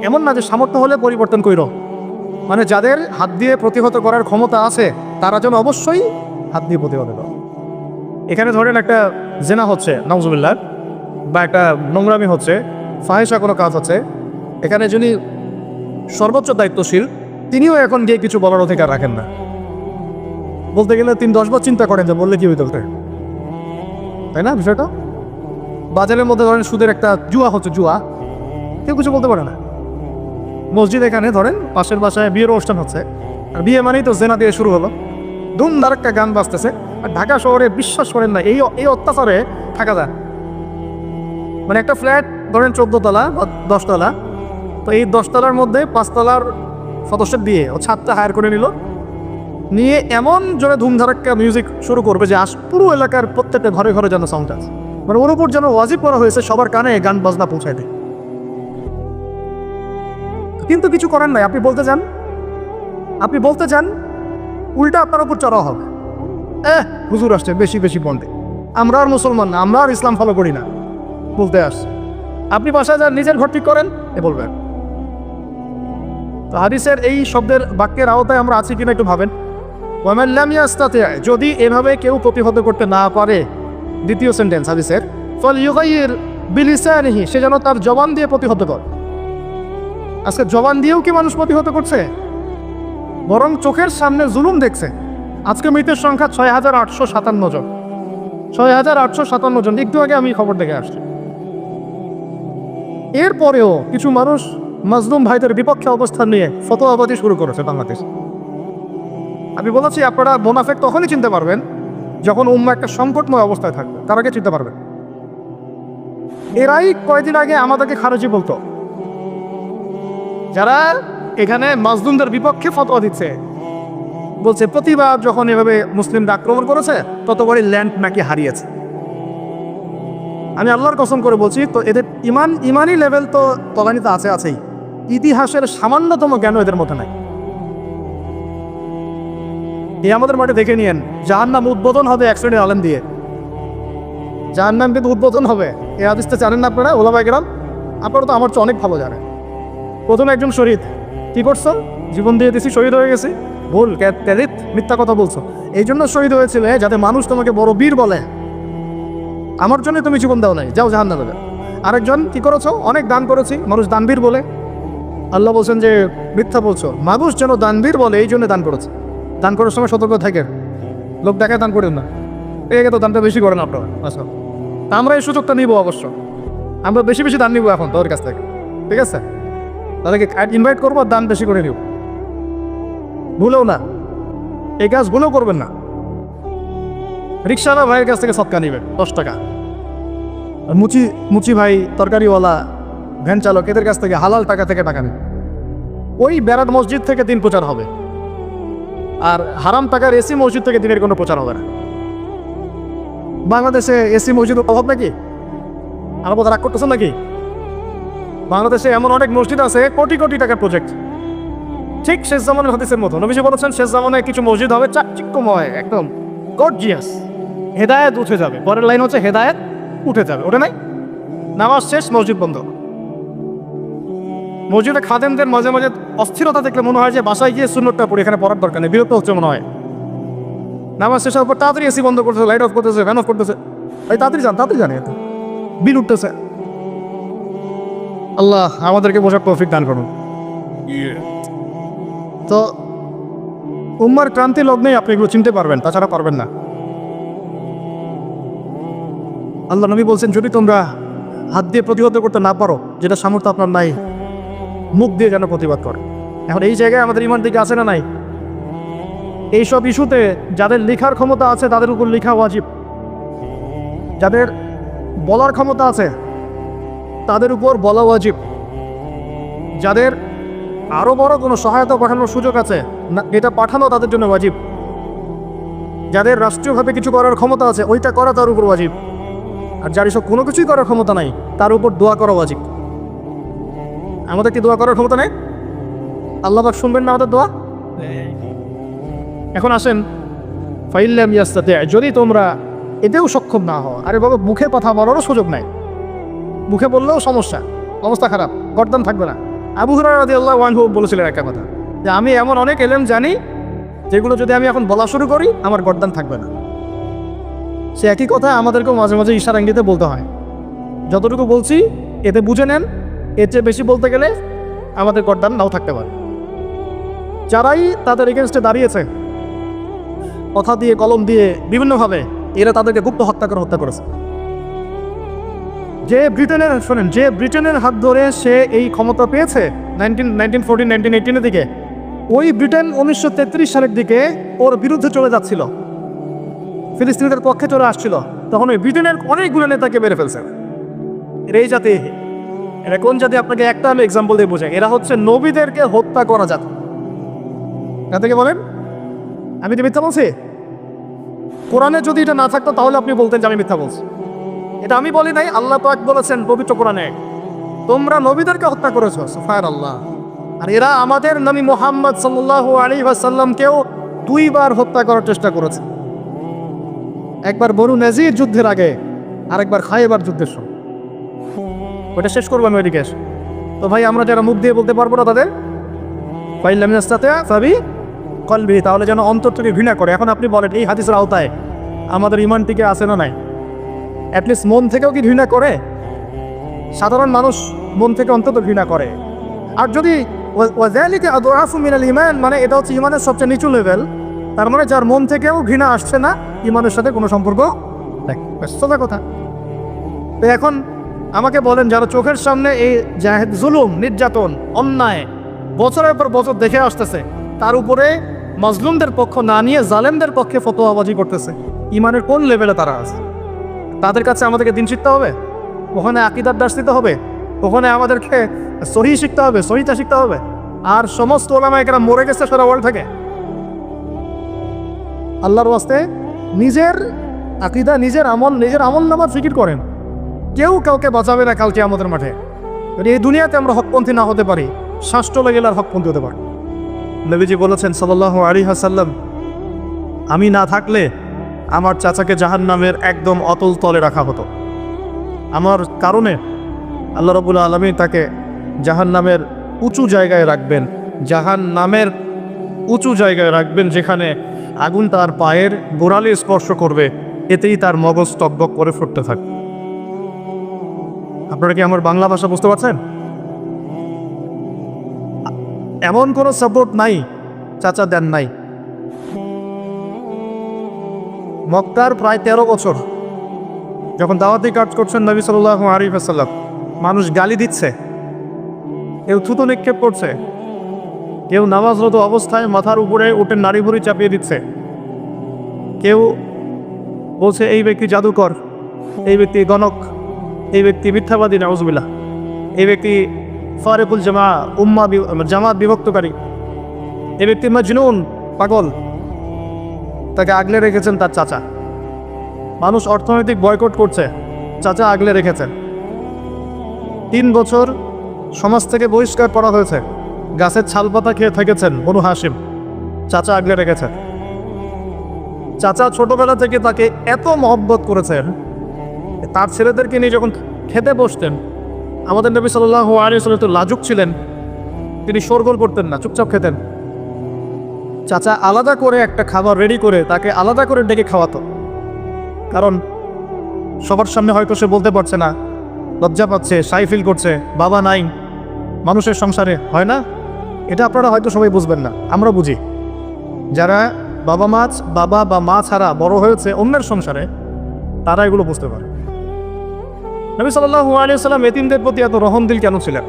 এমন না যে সামর্থ্য হলে পরিবর্তন কইরো, মানে যাদের হাত দিয়ে প্রতিহত করার ক্ষমতা আছে তারা যেন অবশ্যই হাত দিয়ে প্রতিহত করে। এখানে ধরেন একটা জেনা হচ্ছে, নাউজুবিল্লাহ, বা একটা নোংরামি হচ্ছে, ফাহিশা কোনো কাজ হচ্ছে, এখানে যিনি সর্বোচ্চ দায়িত্বশীল তিনিও এখন গিয়ে কিছু বলার অধিকার রাখেন না। বলতে গেলে 10 বার চিন্তা করেন যে বললে কি হইতে পারে, তাই না? বিষয়টা বাজারের মধ্যে ধরেন সুদের একটা জুয়া হচ্ছে, জুয়া, কেউ কিছু বলতে পারে না। মসজিদ এখানে ধরেন পাশের বাসায় বিয়ের অনুষ্ঠান হচ্ছে, আর বিয়ে মানেই তো জেনা দিয়ে শুরু হলো, ধুমধার একটা গান বাজতেছে, আর ঢাকা শহরে বিশ্বাস করেন না এই অত্যাচারে থাকা যায়। মানে একটা ফ্ল্যাট ধরেন 14 তলা বা 10 তলা, তো এই 10 তলার মধ্যে 5 তলার সদস্যের দিয়ে ও ছাদটা হায়ার করে নিয়ে এমন জোরে ধুমধারাক্কা মিউজিক শুরু করবে যে পুরো এলাকার প্রত্যেকটা ঘরে ঘরে যেন সাউন্ড আছে, মানে ওর উপর যেন ওয়াজিব করা হয়েছে সবার কানে গান বাজনা পৌঁছায় দেয়। কিন্তু কিছু করেন নাই, আপনি বলতে চান উল্টা আপনার উপর চড়া হবে। হুজুর আসছে বেশি বেশি বন্ডে, আমরা আর মুসলমান না, আমরা আর ইসলাম ফলো করি না বলতে আসছে। আপনি বাসায় যান, নিজের ঘর ঠিক করেন, বলবেন। তো হাদিসের এই শব্দের বাক্যের আওতায় আমরা আছি কিনা একটু ভাবেন। ওয়ামান লাম ইয়াস্তাতি', যদি এভাবে কেউ প্রতিহত করতে না পারে, দ্বিতীয় সেন্টেন্স হাদিসের, ফালইউগাইয়ির বিলিসানিহি, সে যেন তার জবান দিয়ে প্রতিহত করে। আজকে জবান দিয়েও কি মানুষ প্রতিহত করছে? বরং চোখের সামনে জুলুম দেখছে। আজকে মৃতের সংখ্যা 6,857 জন, 6,857 জন। একটু আগে আমি খবর দেখে আসছি। এরপরেও কিছু মানুষ মাজলুম ভাইদের বিপক্ষে অবস্থান নিয়ে ফতোয়াবাজি শুরু করেছে বাংলাদেশ। আমি বলেছি আপনারা মুনাফিক তখনই চিনতে পারবেন যখন উম্মাহ একটা সংকটময় অবস্থায় থাকবে, তার আগে চিনতে পারবেন। এরাই কয়েকদিন আগে আমাদেরকে খারেজি বলতো, যারা এখানে মাজলুমদের বিপক্ষে ফতোয়া দিচ্ছে, বলছে প্রতিবার যখন এভাবে মুসলিমরা আক্রমণ করেছে ততবারই ল্যান্ড নাকি হারিয়েছে। আমি আল্লাহর কসম করে বলছি, তো এদের ইমানি লেভেল তো তলানিতে আছেই, ইতিহাসের সামান্যতম জ্ঞান এদের মধ্যে নাই। আমাদের মাঠে দেখে নিয়েন, জাহান্নাম উদ্বোধন হবে এক শ্রেণীর আলেম দিয়ে, জাহান্নাম কিন্তু উদ্বোধন হবে। এই হাদিসটা জানেন না আপনারা, ওলামায়ে কেরাম? আপনারা তো আমার চেয়ে অনেক ভালো জানেন। প্রথমে একজন শহীদ, কি করছো? জীবন দিয়ে দিছি, শহীদ হয়ে গেছি। ভুল, মিথ্যা কথা বলছো। এই জন্য শহীদ হয়েছিল যাতে মানুষ তোমাকে বড় বীর বলে, আমার জন্য তুমি জীবন দাও নাই, যাও জাহান্নামে যাও। আরেকজন, কি করেছো? অনেক দান করেছি, মানুষ দানবীর বলে। আল্লাহ বলছেন যে মিথ্যা বলছো, মানুষ যেন দানবীর বলে এই জন্য দান করেছে। দান করার সময় সতর্ক থাকেন, লোক দেখায় দান করেন না, এই তো দানটা বেশি করেন আপনারা। আচ্ছা, তা আমরা এই সুযোগটা নিব, অবশ্য আমরা বেশি বেশি দান নিব এখন তোর কাছ থেকে, ঠিক আছে? তাদেরকে ইনভাইট করবো, দান বেশি করে নিব। ভুলেও না, এই কাজ ভুলেও করবেন না। রিক্সাওয়ালা ভাইয়ের কাছ থেকে সৎকা নিবেন 10 টাকা, আর মুচি ভাই, তরকারিওয়ালা, ভ্যান চালক, এদের কাছ থেকে হালাল টাকা থেকে টাকা নেবেন। ওই বেড়াত মসজিদ থেকে দিন প্রচার হবে, আর হারাম টাকার এসি মসজিদ থেকে দিনের কোনো প্রচার হবে না। বাংলাদেশে এসি মসজিদের অভাব নাকি? আমার কথা রাগ করতেছেন নাকি? বাংলাদেশে এমন অনেক মসজিদ আছে কোটি কোটি টাকার প্রজেক্ট, ঠিক শেষ জামানের হাদিসের মতো। নবীজি বলেছেন শেষ জামানায় কিছু মসজিদ হবে চাকচিক্যময়, একদম গর্জিয়াস, হেদায়েত উঠে যাবে। পরের লাইন হচ্ছে হেদায়েত উঠে যাবে, ওটা নাই? নামাজ শেষ, মসজিদ বন্ধ। মসজিদে খাদেমদের মাঝে মাঝে অস্থিরতা দেখলে মনে হয় যে বাসায় গিয়ে সুন্নতটা পড়ে, এখানে পড়ার দরকার নেই, বিরক্ত হচ্ছে মনে হয়। নামাজ শেষ হওয়ার পর তাড়াতাড়ি এসি বন্ধ করতেছে, লাইট অফ করতেছে, ফ্যান অফ করতেছে, এই তাড়াতাড়ি জানে, বিল উঠতেছে। আল্লাহ আমাদেরকে বোঝার তৌফিক দান করুন। তো উম্মার ক্রান্তি লগ্নেই আপনি এগুলো চিনতে পারবেন, তাছাড়া পারবেন না। আল্লাহ নবী বলছেন, যদি তোমরা হাত দিয়ে প্রতিহত করতে না পারো, যেটা সামর্থ্য আপনার নাই, মুখ দিয়ে যেন প্রতিবাদ করে। এখন এই জায়গায় আমাদের ইমান দিকে আছে না নাই? এইসব ইস্যুতে যাদের লেখার ক্ষমতা আছে তাদের উপর লেখা ওয়াজিব, যাদের বলার ক্ষমতা আছে তাদের উপর বলা ওয়াজিব, যাদের আরো বড় কোনো সহায়তা পাঠানোর সুযোগ আছে না, এটা পাঠানো তাদের জন্য ওয়াজিব, যাদের রাষ্ট্রীয়ভাবে কিছু করার ক্ষমতা আছে ওইটা করা তার উপর ওয়াজিব, আর যার এসব কোনো কিছুই করার ক্ষমতা নাই তার উপর দোয়া করা ওয়াজিব। আমাদের কি দোয়া করার ক্ষমতা নেই? আল্লাহ পাক শুনবেন না আমাদের দোয়া? এখন আসেন, ফাইল্লাম ইয়াস্তাতি', যদি তোমরা এতেও সক্ষম না হও, আরে বাবা মুখে কথা বলারও সুযোগ নাই, মুখে বললেও সমস্যা, অবস্থা খারাপ, গর্দান থাকবে না। আবু হুরায়রা রাদিয়াল্লাহু আনহু বলেছিলেন একটা কথা, যে আমি এমন অনেক ইলম জানি যেগুলো যদি আমি এখন বলা শুরু করি আমার গর্দান থাকবে না। সে একই কথা আমাদেরকেও মাঝে মাঝে ইশারা ইঙ্গিতে বলতে হয়। যতটুকু বলছি এতে বুঝে নেন, এর চেয়ে বেশি বলতে গেলে আমাদের গর্দান নাও থাকতে পারে। যারাই তাদের এগেনস্টে দাঁড়িয়েছে কথা দিয়ে কলম দিয়ে বিভিন্নভাবে, এরা তাদেরকে গুপ্ত হত্যা করেছে। যে ব্রিটেনের হাত ধরে সে এই ক্ষমতা পেয়েছে 1918 দিকে, ওই ব্রিটেন 1933 সালের দিকে ওর বিরুদ্ধে চলে যাচ্ছিল, ফিলিস্তিনিদের পক্ষে চলে আসছিল, তখন ওই ব্রিটেনের অনেকগুলো নেতাকে মেরে ফেলছে। এই জাতি, এরা কোন জাতি আপনাকে একটা আমি এক্সাম্পল দিয়ে বোঝাই। এরা হচ্ছে নবীদেরকে হত্যা করা জাতি। থেকে বলেন আমি তো মিথ্যা বলছি? কোরআনে যদি এটা না থাকতো তাহলে আপনি বলতেন যে আমি মিথ্যা বলছি। এটা আমি বলি নাই, আল্লাহ পাক বলেছেন পবিত্র কোরআনে, তোমরা নবীদেরকে হত্যা করেছো। সুবহানাল্লাহ। আর এরা আমাদের নবী মুহাম্মদ সাল্লাল্লাহু আলাইহি ওয়াসাল্লামকেও 2 বার হত্যা করার চেষ্টা করেছে। একবার বনু নাজির যুদ্ধের আগে, আরেকবার খায়বার যুদ্ধের সময়। ওটা শেষ করবো আমি ওইদিকে এসে। তো ভাই আমরা যারা মুখ দিয়ে বলতে পারবো না তাদের ফাইল্লাম ইস্তাতিয়া ফাবি কলবি, তাহলে যেন অন্তর থেকে ঘৃণা করে। এখন আপনি বলেন এই হাদিসের আওতায় আমাদের ইমান টিকে আছে না নাই? অ্যাটলিস্ট মন থেকেও কি ঘৃণা করে? সাধারণ মানুষ মন থেকে অন্তত ঘৃণা করে। আর যদি ওয়াযালিকা আদআফু মিনাল ঈমান, মানে এটা হচ্ছে ইমানের সবচেয়ে নিচু লেভেল, তার মানে যার মন থেকেও ঘৃণা আসছে না, ইমানের সাথে কোনো সম্পর্ক নেই। সোজা কথা। তো এখন আমাকে বলেন, যারা চোখের সামনে এই জুলুম, নির্যাতন, অন্যায় বছরের পর বছর দেখে আসতেছে, তার উপরে মাজলুমদের পক্ষ না নিয়ে জালেমদের পক্ষে ফতোয়াবাজি করতেছে, ইমানের কোন লেভেলে তারা আছে? তাদের কাছে আমাদেরকে দিন শিখতে হবে, ওখানে আকীদার দার্স দিতে হবে, ওখানে আমাদেরকে সহিহ শিখতে হবে, সহিহটা শিখতে হবে। আর সমস্ত ওলামায়ে কেরাম মরে গেছে সারা ওয়ার্ল্ড থেকে। আল্লাহর ওয়াস্তে নিজের আকীদা, নিজের আমল নামাজ ফিকির করেন। কেউ কাউকে বাঁচাবে না কালকে আমাদের মাঠে। যদি এই দুনিয়াতে আমরা হকপন্থী না হতে পারি, শ্বাস চলে গেলে আর হকপন্থী হতে পারি। নবীজি বলেছেন সাল্লাল্লাহু আলাইহি ওয়াসাল্লাম, আমি না থাকলে আমার চাচাকে জাহান্নামের একদম অতল তলে রাখা হতো। আমার কারণে আল্লাহ রাব্বুল আলামিন তাকে জাহান্নামের উঁচু জায়গায় রাখবেন, জাহান্নামের উঁচু জায়গায় রাখবেন, যেখানে আগুন তার পায়ের গোড়ালি স্পর্শ করবে, এতেই তার মগজ টকবক করে ফুটতে থাকবে। আপনারা কি আমার বাংলা ভাষা বুঝতে পারছেন? এমন কোনো সাপোর্ট নাই চাচা দেন নাই। মক্কার প্রায় 13 বছর যখন দাওয়াতি কাজ করছেন নবী সাল্লাল্লাহু আলাইহি ওয়াসাল্লাম, মানুষ গালি দিচ্ছে, কেউ থুতু নিক্ষেপ করছে, কেউ নামাজরত অবস্থায় মাথার উপরে উঠে নাড়ি ভুড়ি চাপিয়ে দিচ্ছে, কেউ বলছে এই ব্যক্তি জাদুকর, এই ব্যক্তি গণক, এই ব্যক্তি মিথ্যাবাদী, নাউজুবিল্লাহ, এই ব্যক্তি ফারিকুল জামাত বিভক্তকারী, এই ব্যক্তি মাজনুন, পাগল। তাকে আগলে রেখেছেন তার চাচা। মানুষ অর্থনৈতিক বয়কট করছে, চাচা আগলে রেখেছেন। 3 বছর সমাজ থেকে বহিষ্কার করা হয়েছে, গাছের ছালপাতা খেয়ে থেকেছেন বনু হাশিম, চাচা আগলে রেখেছেন। চাচা ছোটবেলা থেকে তাকে এত মহব্বত করেছেন, তার ছেলেদেরকে নিয়ে যখন খেতে বসতেন, আমাদের নবী সাল্লাল্লাহু আলাইহি ওয়াসাল্লাম তো লাজুক ছিলেন, তিনি শোরগোল করতেন না, চুপচাপ খেতেন। চাচা আলাদা করে একটা খাবার রেডি করে তাকে আলাদা করে ডেকে খাওয়াতো, কারণ সবার সামনে হয়তো সে বলতে পারছে না, লজ্জা পাচ্ছে, শাই ফিল করছে, বাবা নাই, মানুষের সংসারে হয় না। এটা আপনারা হয়তো সবাই বুঝবেন না, আমরা বুঝি। যারা বাবা বা মা ছাড়া বড় হয়েছে অন্যের সংসারে, তারা এগুলো বুঝতে পারে। নবী সাল্লাল্লাহু আলাইহি ওয়াসাল্লাম এতিমদের প্রতি এত রহমদিল কেন ছিলেন?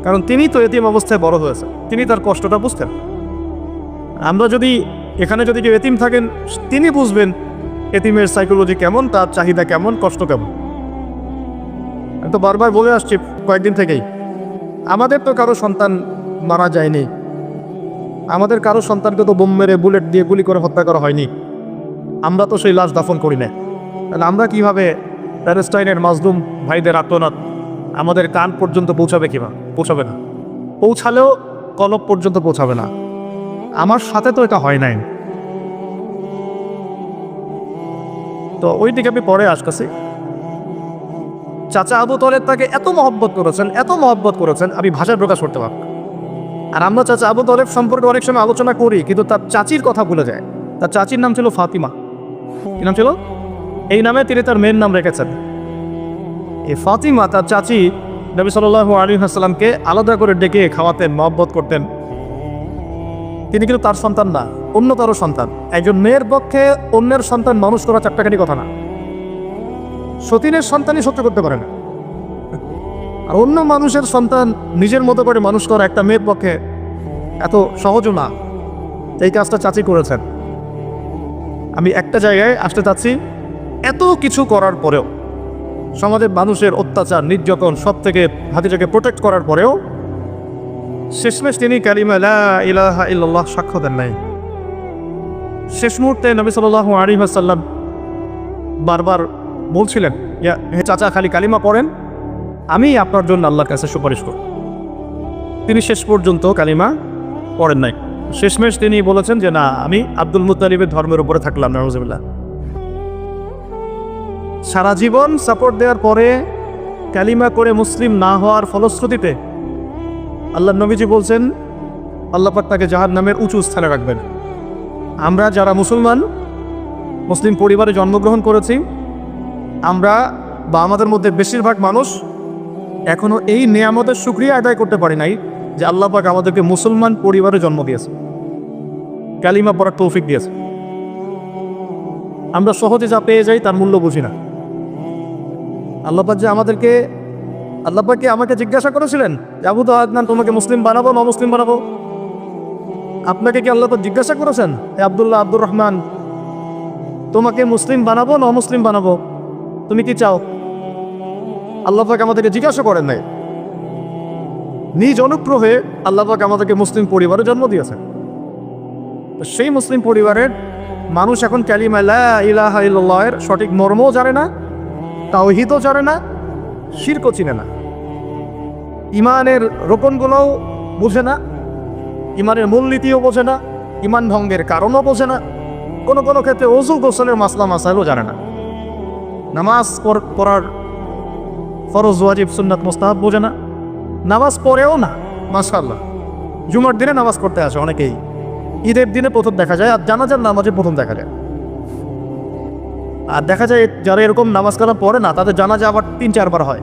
কারণ তিনি তো এতিম অবস্থায় বড় হয়েছে, তিনি তার কষ্টটা বুঝতেন। আমরা যদি এখানে যদি কেউ এতিম থাকেন, তিনি বুঝবেন এতিমের সাইকোলজি কেমন, তার চাহিদা কেমন, কষ্ট কেমন। আমি তো বারবার বলে আসছি কয়েকদিন থেকেই, আমাদের তো কারো সন্তান মারা যায়নি, আমাদের কারো সন্তানকে তো বোম মেরে বুলেট দিয়ে গুলি করে হত্যা করা হয়নি, আমরা তো সেই লাশ দাফন করি না। তাহলে আমরা কিভাবে প্যালেস্টাইনের মাজলুম ভাইদের আত্মনাদ আমাদের কান পর্যন্ত পৌঁছাবে? পৌঁছাবে না। পৌঁছালেও কলব পর্যন্ত পৌঁছাবে না। আমার সাথে তো এটা হয় নাই। তো ওই দিকে আমি পরে আসতেছি। চাচা আবু তলেব তাকে এত মহব্বত করেছেন, আমি ভাষায় প্রকাশ করতে পারব। আর আমরা চাচা আবু তলেব সম্পর্কে অনেক সময় আলোচনা করি, কিন্তু তার চাচির কথা ভুলে যায়। তার চাচির নাম ছিল ফাতিমা। কি নাম ছিল? এই নামে তিনি তার মেয়ের নাম রেখেছেন। এই ফাতিমা তার চাচি নবী সাল্লাল্লাহু আলাইহি ওয়াসাল্লামকে আলাদা করে ডেকে খাওয়াতেন, মহব্বত করতেন। তিনি কিন্তু তার সন্তান না, অন্য কারো সন্তান। একজন মেয়ের পক্ষে অন্যের সন্তান মানুষ করা চারটাখানি কথা না। সতীনের সন্তানই সহ্য করতে পারে না, আর অন্য মানুষের সন্তান নিজের মতো করে মানুষ করা একটা মেয়ের পক্ষে এত সহজও না। এই কাজটা চাচি করেছেন। আমি একটা জায়গায় আসতে চাচ্ছি, এত কিছু করার পরেও, সমাজের মানুষের অত্যাচার, নির্যাতন সব থেকে ভাতিজাকে প্রোটেক্ট করার পরেও শেষমেশ তিনি কালিমা লা ইলাহা ইল্লাল্লাহ সাক্ষ্য দেন নাই। শেষ মুহূর্তে নবী সাল্লাল্লাহু আলাইহি ওয়াসাল্লাম বারবার বলছিলেন, হে চাচা, খালি কালিমা পড়েন, আমি আপনার জন্য আল্লাহর কাছে সুপারিশ করব। তিনি শেষ পর্যন্ত কালিমা পড়েন নাই। শেষমেশ তিনি বলেছেন যে না, আমি আব্দুল মুত্তালিবের ধর্মের উপরে থাকলাম, নাউজুবিল্লাহ। সারা জীবন সাপোর্ট দেওয়ার পরে কালিমা করে মুসলিম না হওয়ার ফলশ্রুতিতে আল্লাহ নবীজি বলছেন, আল্লাহ পাক তাকে জাহান্নামের উঁচু স্থানে রাখবেন। আমরা যারা মুসলমান, মুসলিম পরিবারে জন্মগ্রহণ করেছি, আমরা বা আমাদের মধ্যে বেশিরভাগ মানুষ এখনো এই নেয়ামতের শুকরিয়া আদায় করতে পারি নাই যে আল্লাহ পাক আমাদেরকে মুসলমান পরিবারে জন্ম দিয়েছে, কালিমা পড়ার তৌফিক দিয়েছে। আমরা সহজে যা পেয়ে যাই তার মূল্য বুঝি না। আল্লাহ পাক যে আমাদেরকে, আল্লাহ পাক কি আমাকে জিজ্ঞাসা করেছিলেন যে আবু আদনান, তোমাকে মুসলিম বানাবো না মুসলিম বানাবো? আপনাকে কি আল্লাহ পাক জিজ্ঞাসা করেছেন, হে আব্দুল্লাহ, আব্দুর রহমান, তোমাকে মুসলিম বানাবো না মুসলিম বানাবো, তুমি কি চাও? আল্লাহ পাক আমাদেরকে জিজ্ঞাসা করেন নাই। নিজ অনুগ্রহে আল্লাহ পাক আমাদেরকে মুসলিম পরিবারে জন্ম দিয়েছেন। সেই মুসলিম পরিবারের মানুষ এখন কালিমা লা ইলাহা ইল্লাল্লাহের সঠিক মর্মও জানে না, তাওহীদও জানে না, শিরকও চিনে না, ইমানের রোকনগুলোও বোঝে না, ইমানের মূলনীতিও বোঝে না, ইমান ভঙ্গের কারণও বোঝে না, কোনো কোনো ক্ষেত্রে ওযু গোসলের মাসলা মাসাইলও জানে না, নামাজ পড়ার ফরজ ওয়াজিব সুন্নাত মুস্তাহাব বোঝে না, নামাজ পড়েও না। মাশাআল্লাহ, জুমার দিনে নামাজ পড়তে আসে অনেকেই, ঈদের দিনে প্রথম দেখা যায়, আর জানাজার নামাজে প্রথম দেখা যায়। আর দেখা যায় যারা এরকম নামাজ কালাম পড়ে না, তাদের জানাজা আবার 3-4 বার হয়।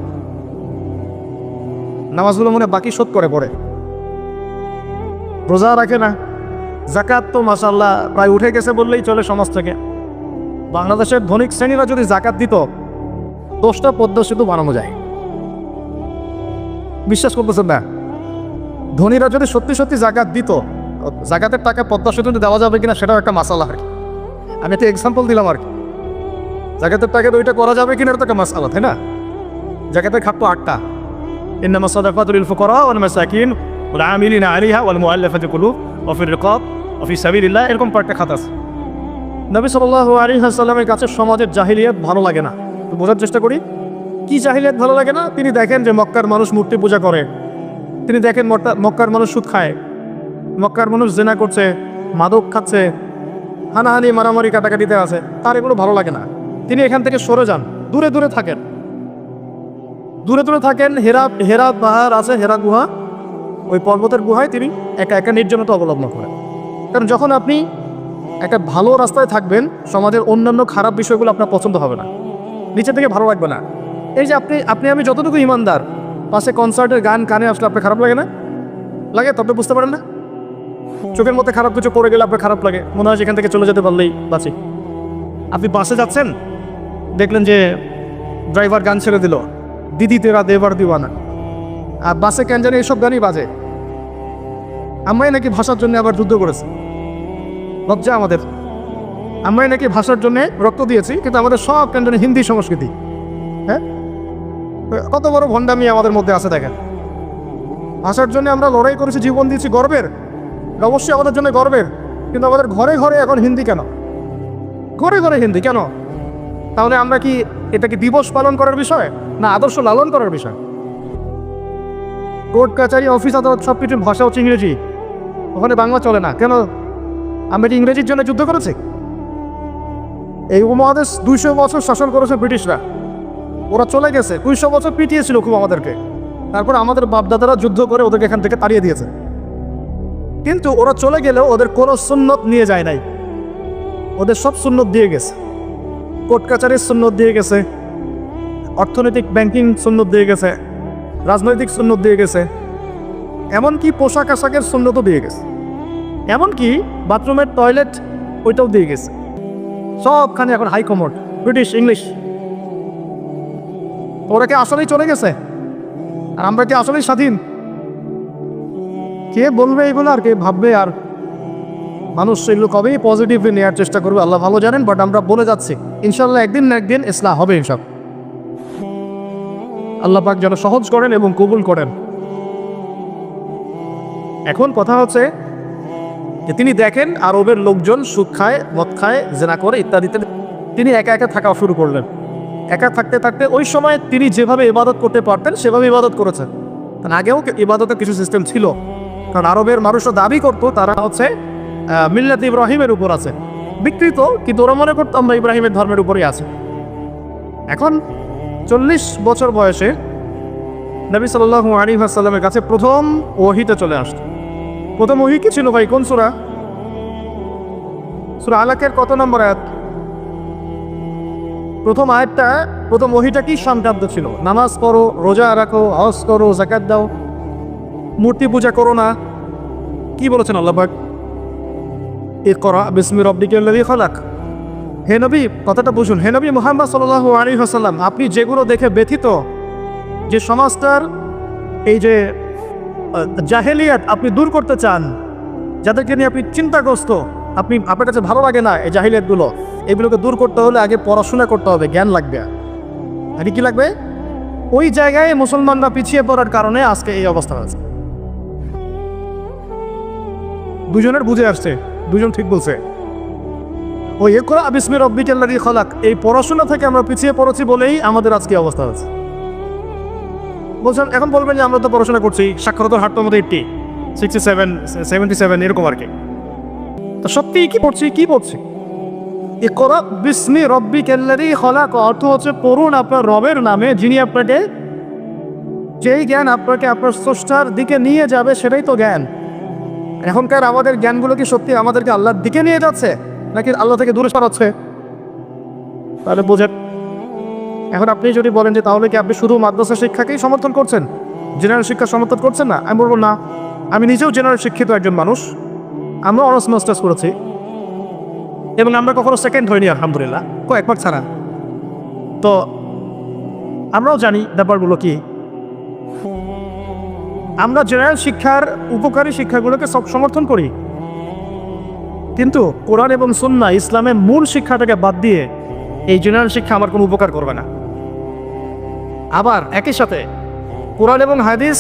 নামাজগুলো মনে বাকি শোধ করে পড়ে, রোজা রাখে না, জাকাত তো মাশাআল্লাহ প্রায় উঠে গেছে বললেই চলে সমাজ থেকে। বাংলাদেশের ধনিক শ্রেণীরা যদি জাকাত দিত, 10টা পদ্মা সেতু বানানো যায়। বিশ্বাস করতেছেন না? ধনীরা যদি সত্যি সত্যি জাকাত দিত, জাকাতের টাকা পদ্মা সেতুতে দেওয়া যাবে কিনা সেটাও একটা মাসালা আর কি। আমি একটা এক্সাম্পল দিলাম আর কি। জাকাতের টাকা ওইটা করা যাবে কিনা এটা তো একটা মাসালা, তাই না? জাকাতের খাত তো 8টা, ইন্নামা সাদাকাতু লিল ফুকারা ওয়াল মাসাকিন ওয়াল আমিলিনা আলাইহা ওয়াল মুআল্লাফাতি কুলুব ওয়া ফির রিকাব ওয়া ফি সাবিলিল্লাহ, এরকম কয়েকটা খাত আছে। নবী সাল্লাল্লাহু আলাইহি ওয়াসাল্লামের কাছে সমাজের জাহিলিয়াত ভালো লাগে না। তো বোঝার চেষ্টা করি, কি জাহিলিয়াত ভালো লাগে না? তিনি দেখেন যে মক্কার মানুষ মূর্তি পূজা করে, তিনি দেখেন মক্কার মানুষ সুদ খায়, মক্কার মানুষ জিনা করছে, মাদক খাচ্ছে, হানাহানি মারামারি কাটাকাটিতে আছে, তার এগুলো ভালো লাগে না। তিনি এখান থেকে সরে যান, দূরে দূরে থাকেন, দূরে দূরে থাকেন। হেরা পাহাড় আছে, হেরা গুহা, ওই পর্বতের গুহায় তিনি একা একা নির্জনতা অবলম্বন করেন। কারণ যখন আপনি একটা ভালো রাস্তায় থাকবেন, সমাজের অন্যান্য খারাপ বিষয়গুলো আপনার পছন্দ হবে না, নিচে থেকে ভালো লাগবে না। এই যে আপনি আমি যতটুকু ইমানদার, পাশে কনসার্টের গান কানে আসলে আপনার খারাপ লাগে না? লাগে? তবে বুঝতে পারেন না? চোখের মধ্যে খারাপ কিছু পড়ে গেলে আপনার খারাপ লাগে, মনে হয় যেখান থেকে চলে যেতে পারলেই বাঁচি। আপনি বাসে যাচ্ছেন, দেখলেন যে ড্রাইভার গান ছেড়ে দিল, দিদি তেরা দেবার দিওয়ানা, আর বাসে কেন জানি এইসব গানই বাজে। আমরাই নাকি ভাষার জন্য আবার যুদ্ধ করেছি, লজ্জা আমাদের। আমরাই নাকি ভাষার জন্য রক্ত দিয়েছি, কিন্তু আমাদের সব কেন জানি হিন্দি সংস্কৃতি। হ্যাঁ, কত বড় ভণ্ডামি আমাদের মধ্যে আছে দেখেন। ভাষার জন্য আমরা লড়াই করেছি, জীবন দিয়েছি, গর্বের, অবশ্যই আমাদের জন্য গর্বের। কিন্তু আমাদের ঘরে ঘরে এখন হিন্দি কেন? ঘরে ঘরে হিন্দি কেন? তাহলে আমরা কি এটা কি দিবস পালন করার বিষয়, না আদর্শ লালন করার বিষয়? কোর্ট কাছারি অফিস আদালত সব কিছুর ভাষা হচ্ছে ইংরেজি, ওখানে বাংলা চলে না কেন? আমরা কি ইংরেজির জন্য যুদ্ধ করেছি? এই উপমহাদেশ 200 বছর শাসন করেছে ব্রিটিশরা, ওরা চলে গেছে, 200 বছর পিটিয়েছিল খুব আমাদেরকে। তারপর আমাদের বাপদাদারা যুদ্ধ করে ওদেরকে এখান থেকে তাড়িয়ে দিয়েছে। কিন্তু ওরা চলে গেলেও ওদের কোনো সুন্নত নিয়ে যায় নাই, ওদের সব সুন্নত দিয়ে গেছে। কোর্ট কাছারির সুন্নত দিয়ে গেছে, অর্থনৈতিক ব্যাংকিং সুন্নত দিয়ে গেছে, রাজনৈতিক সুন্নত দিয়ে গেছে, এমনকি পোশাক আশাকের সুন্নতও দিয়ে গেছে, এমনকি বাথরুমের টয়লেট ওইটাও দিয়ে গেছে। সবখানে এখন হাই কমোড, ব্রিটিশ, ইংলিশ। ওরা কি আসলেই চলে গেছে আর আমরা কি আসলেই স্বাধীন? কে বলবে এগুলো আর কে ভাববে? আর মানুষ এগুলো কবেই পজিটিভলি নেওয়ার চেষ্টা করবে আল্লাহ ভালো জানেন। বাট আমরা বলে যাচ্ছি ইনশাল্লাহ একদিন না একদিন ইসলাম হবে ইনশাল্লাহ। আল্লাহ পাক যেন সহজ করেন এবং কবুল করেন। এখন কথা হচ্ছে যে তিনি দেখেন আরবের লোকজন সুদ খায়, মদ খায়, জেনা করে ইত্যাদিতে। তিনি একা একা থাকা শুরু করলেন। একা থাকতে থাকতে ওই সময় তিনি যেভাবে ইবাদত করতে পারতেন সেভাবে ইবাদত করেছেন। কারণ আগেও ইবাদতের কিছু সিস্টেম ছিল, কারণ আরবের মানুষরা দাবি করতো তারা হচ্ছে মিল্লাত ইব্রাহিমের উপর আছে, বিকৃত, কিন্তু ওরা মনে করতো আমরা ইব্রাহিমের ধর্মের উপরেই আছে। এখন 40 বছর বয়সে নবী সাল্লাল্লাহু আলাইহি ওয়াসাল্লামের কাছে প্রথম ওহীতে চলে আসতো। প্রথম ওহী কি ছিল ভাই? কোন সূরা? সূরা আলাকের কত নম্বর আয়াত? প্রথম আয়াতটা, প্রথম ওহীটা কি সংক্রান্ত ছিল? নামাজ পড়ো, রোজা রাখো, হজ করো, যাকাত দাও, মূর্তি পূজা করো না। কি বলেছেন আল্লাহ পাক? ইকরা বিসমি রাব্বিকাল্লাযী খালাক। হে নবী, কথাটা বুঝুন। হে নবী মুহাম্মদ সাল্লাল্লাহু আলাইহি ওয়াসাল্লাম, আপনি যেগুলো দেখে ব্যথিত, যে সমাজটার এই যে জাহেলিয়াত আপনি দূর করতে চান, যাদেরকে নিয়ে আপনি চিন্তাগ্রস্ত, আপনার কাছে ভালো লাগে না এই জাহেলিয়াতগুলো, এগুলোকে দূর করতে হলে আগে পড়াশোনা করতে হবে, জ্ঞান লাগবে। আগে কি লাগবে? ওই জায়গায় মুসলমানরা পিছিয়ে পড়ার কারণে আজকে এই অবস্থা আছে। দুজনের বুঝে আসছে, দুজন ঠিক বলছে। ওই ইকরা বিসমি রাব্বিকাল্লাযী খালাক, এই পড়াশোনা থেকে আমরা পিছিয়ে পড়েছি বলেই আমাদের আজকে অবস্থা আছে। বলছেন, এখন বলবেন যে আমরা তো পড়াশোনা করছি, সাক্ষরতার হারটার মধ্যে 80, 67, 77 এরকম আর কি। তো সত্যি কি পড়ছি? ইকরা বিসমি রাব্বিকাল্লাযী খালাক অর্থ হচ্ছে পড়ুন আপনার রবের নামে, যিনি আপনাকে, যেই জ্ঞান আপনাকে আপনার স্রষ্টার দিকে নিয়ে যাবে সেটাই তো জ্ঞান। এখনকার আমাদের জ্ঞানগুলো কি সত্যি আমাদেরকে আল্লাহর দিকে নিয়ে যাচ্ছে নাকি আল্লাহ থেকে দূরে সরাচ্ছে? তাহলে বোঝেন। এখন আপনি যদি বলেন যে তাহলে কি আপনি শুধু মাদ্রাসা শিক্ষাকেই সমর্থন করছেন, জেনারেল শিক্ষা সমর্থন করছেন না? আমি বলবো না, আমি নিজেও জেনারেল শিক্ষিত একজন মানুষ। আমরা অনার্স মাস্টার্স করেছি এবং আমরা কখনো সেকেন্ড হইনি আলহামদুলিল্লাহ, কয়েকবার ছাড়া। তো আমরাও জানি ব্যাপারগুলো কি। আমরা জেনারেল শিক্ষার উপকারী শিক্ষাগুলোকে সব সমর্থন করি, কিন্তু কোরআন এবং সুন্নাহ ইসলামের মূল শিক্ষাটাকে বাদ দিয়ে এই জেনারেল শিক্ষা আমার কোনো উপকার করবে না। আবার একই সাথে কোরআন এবং হাদিস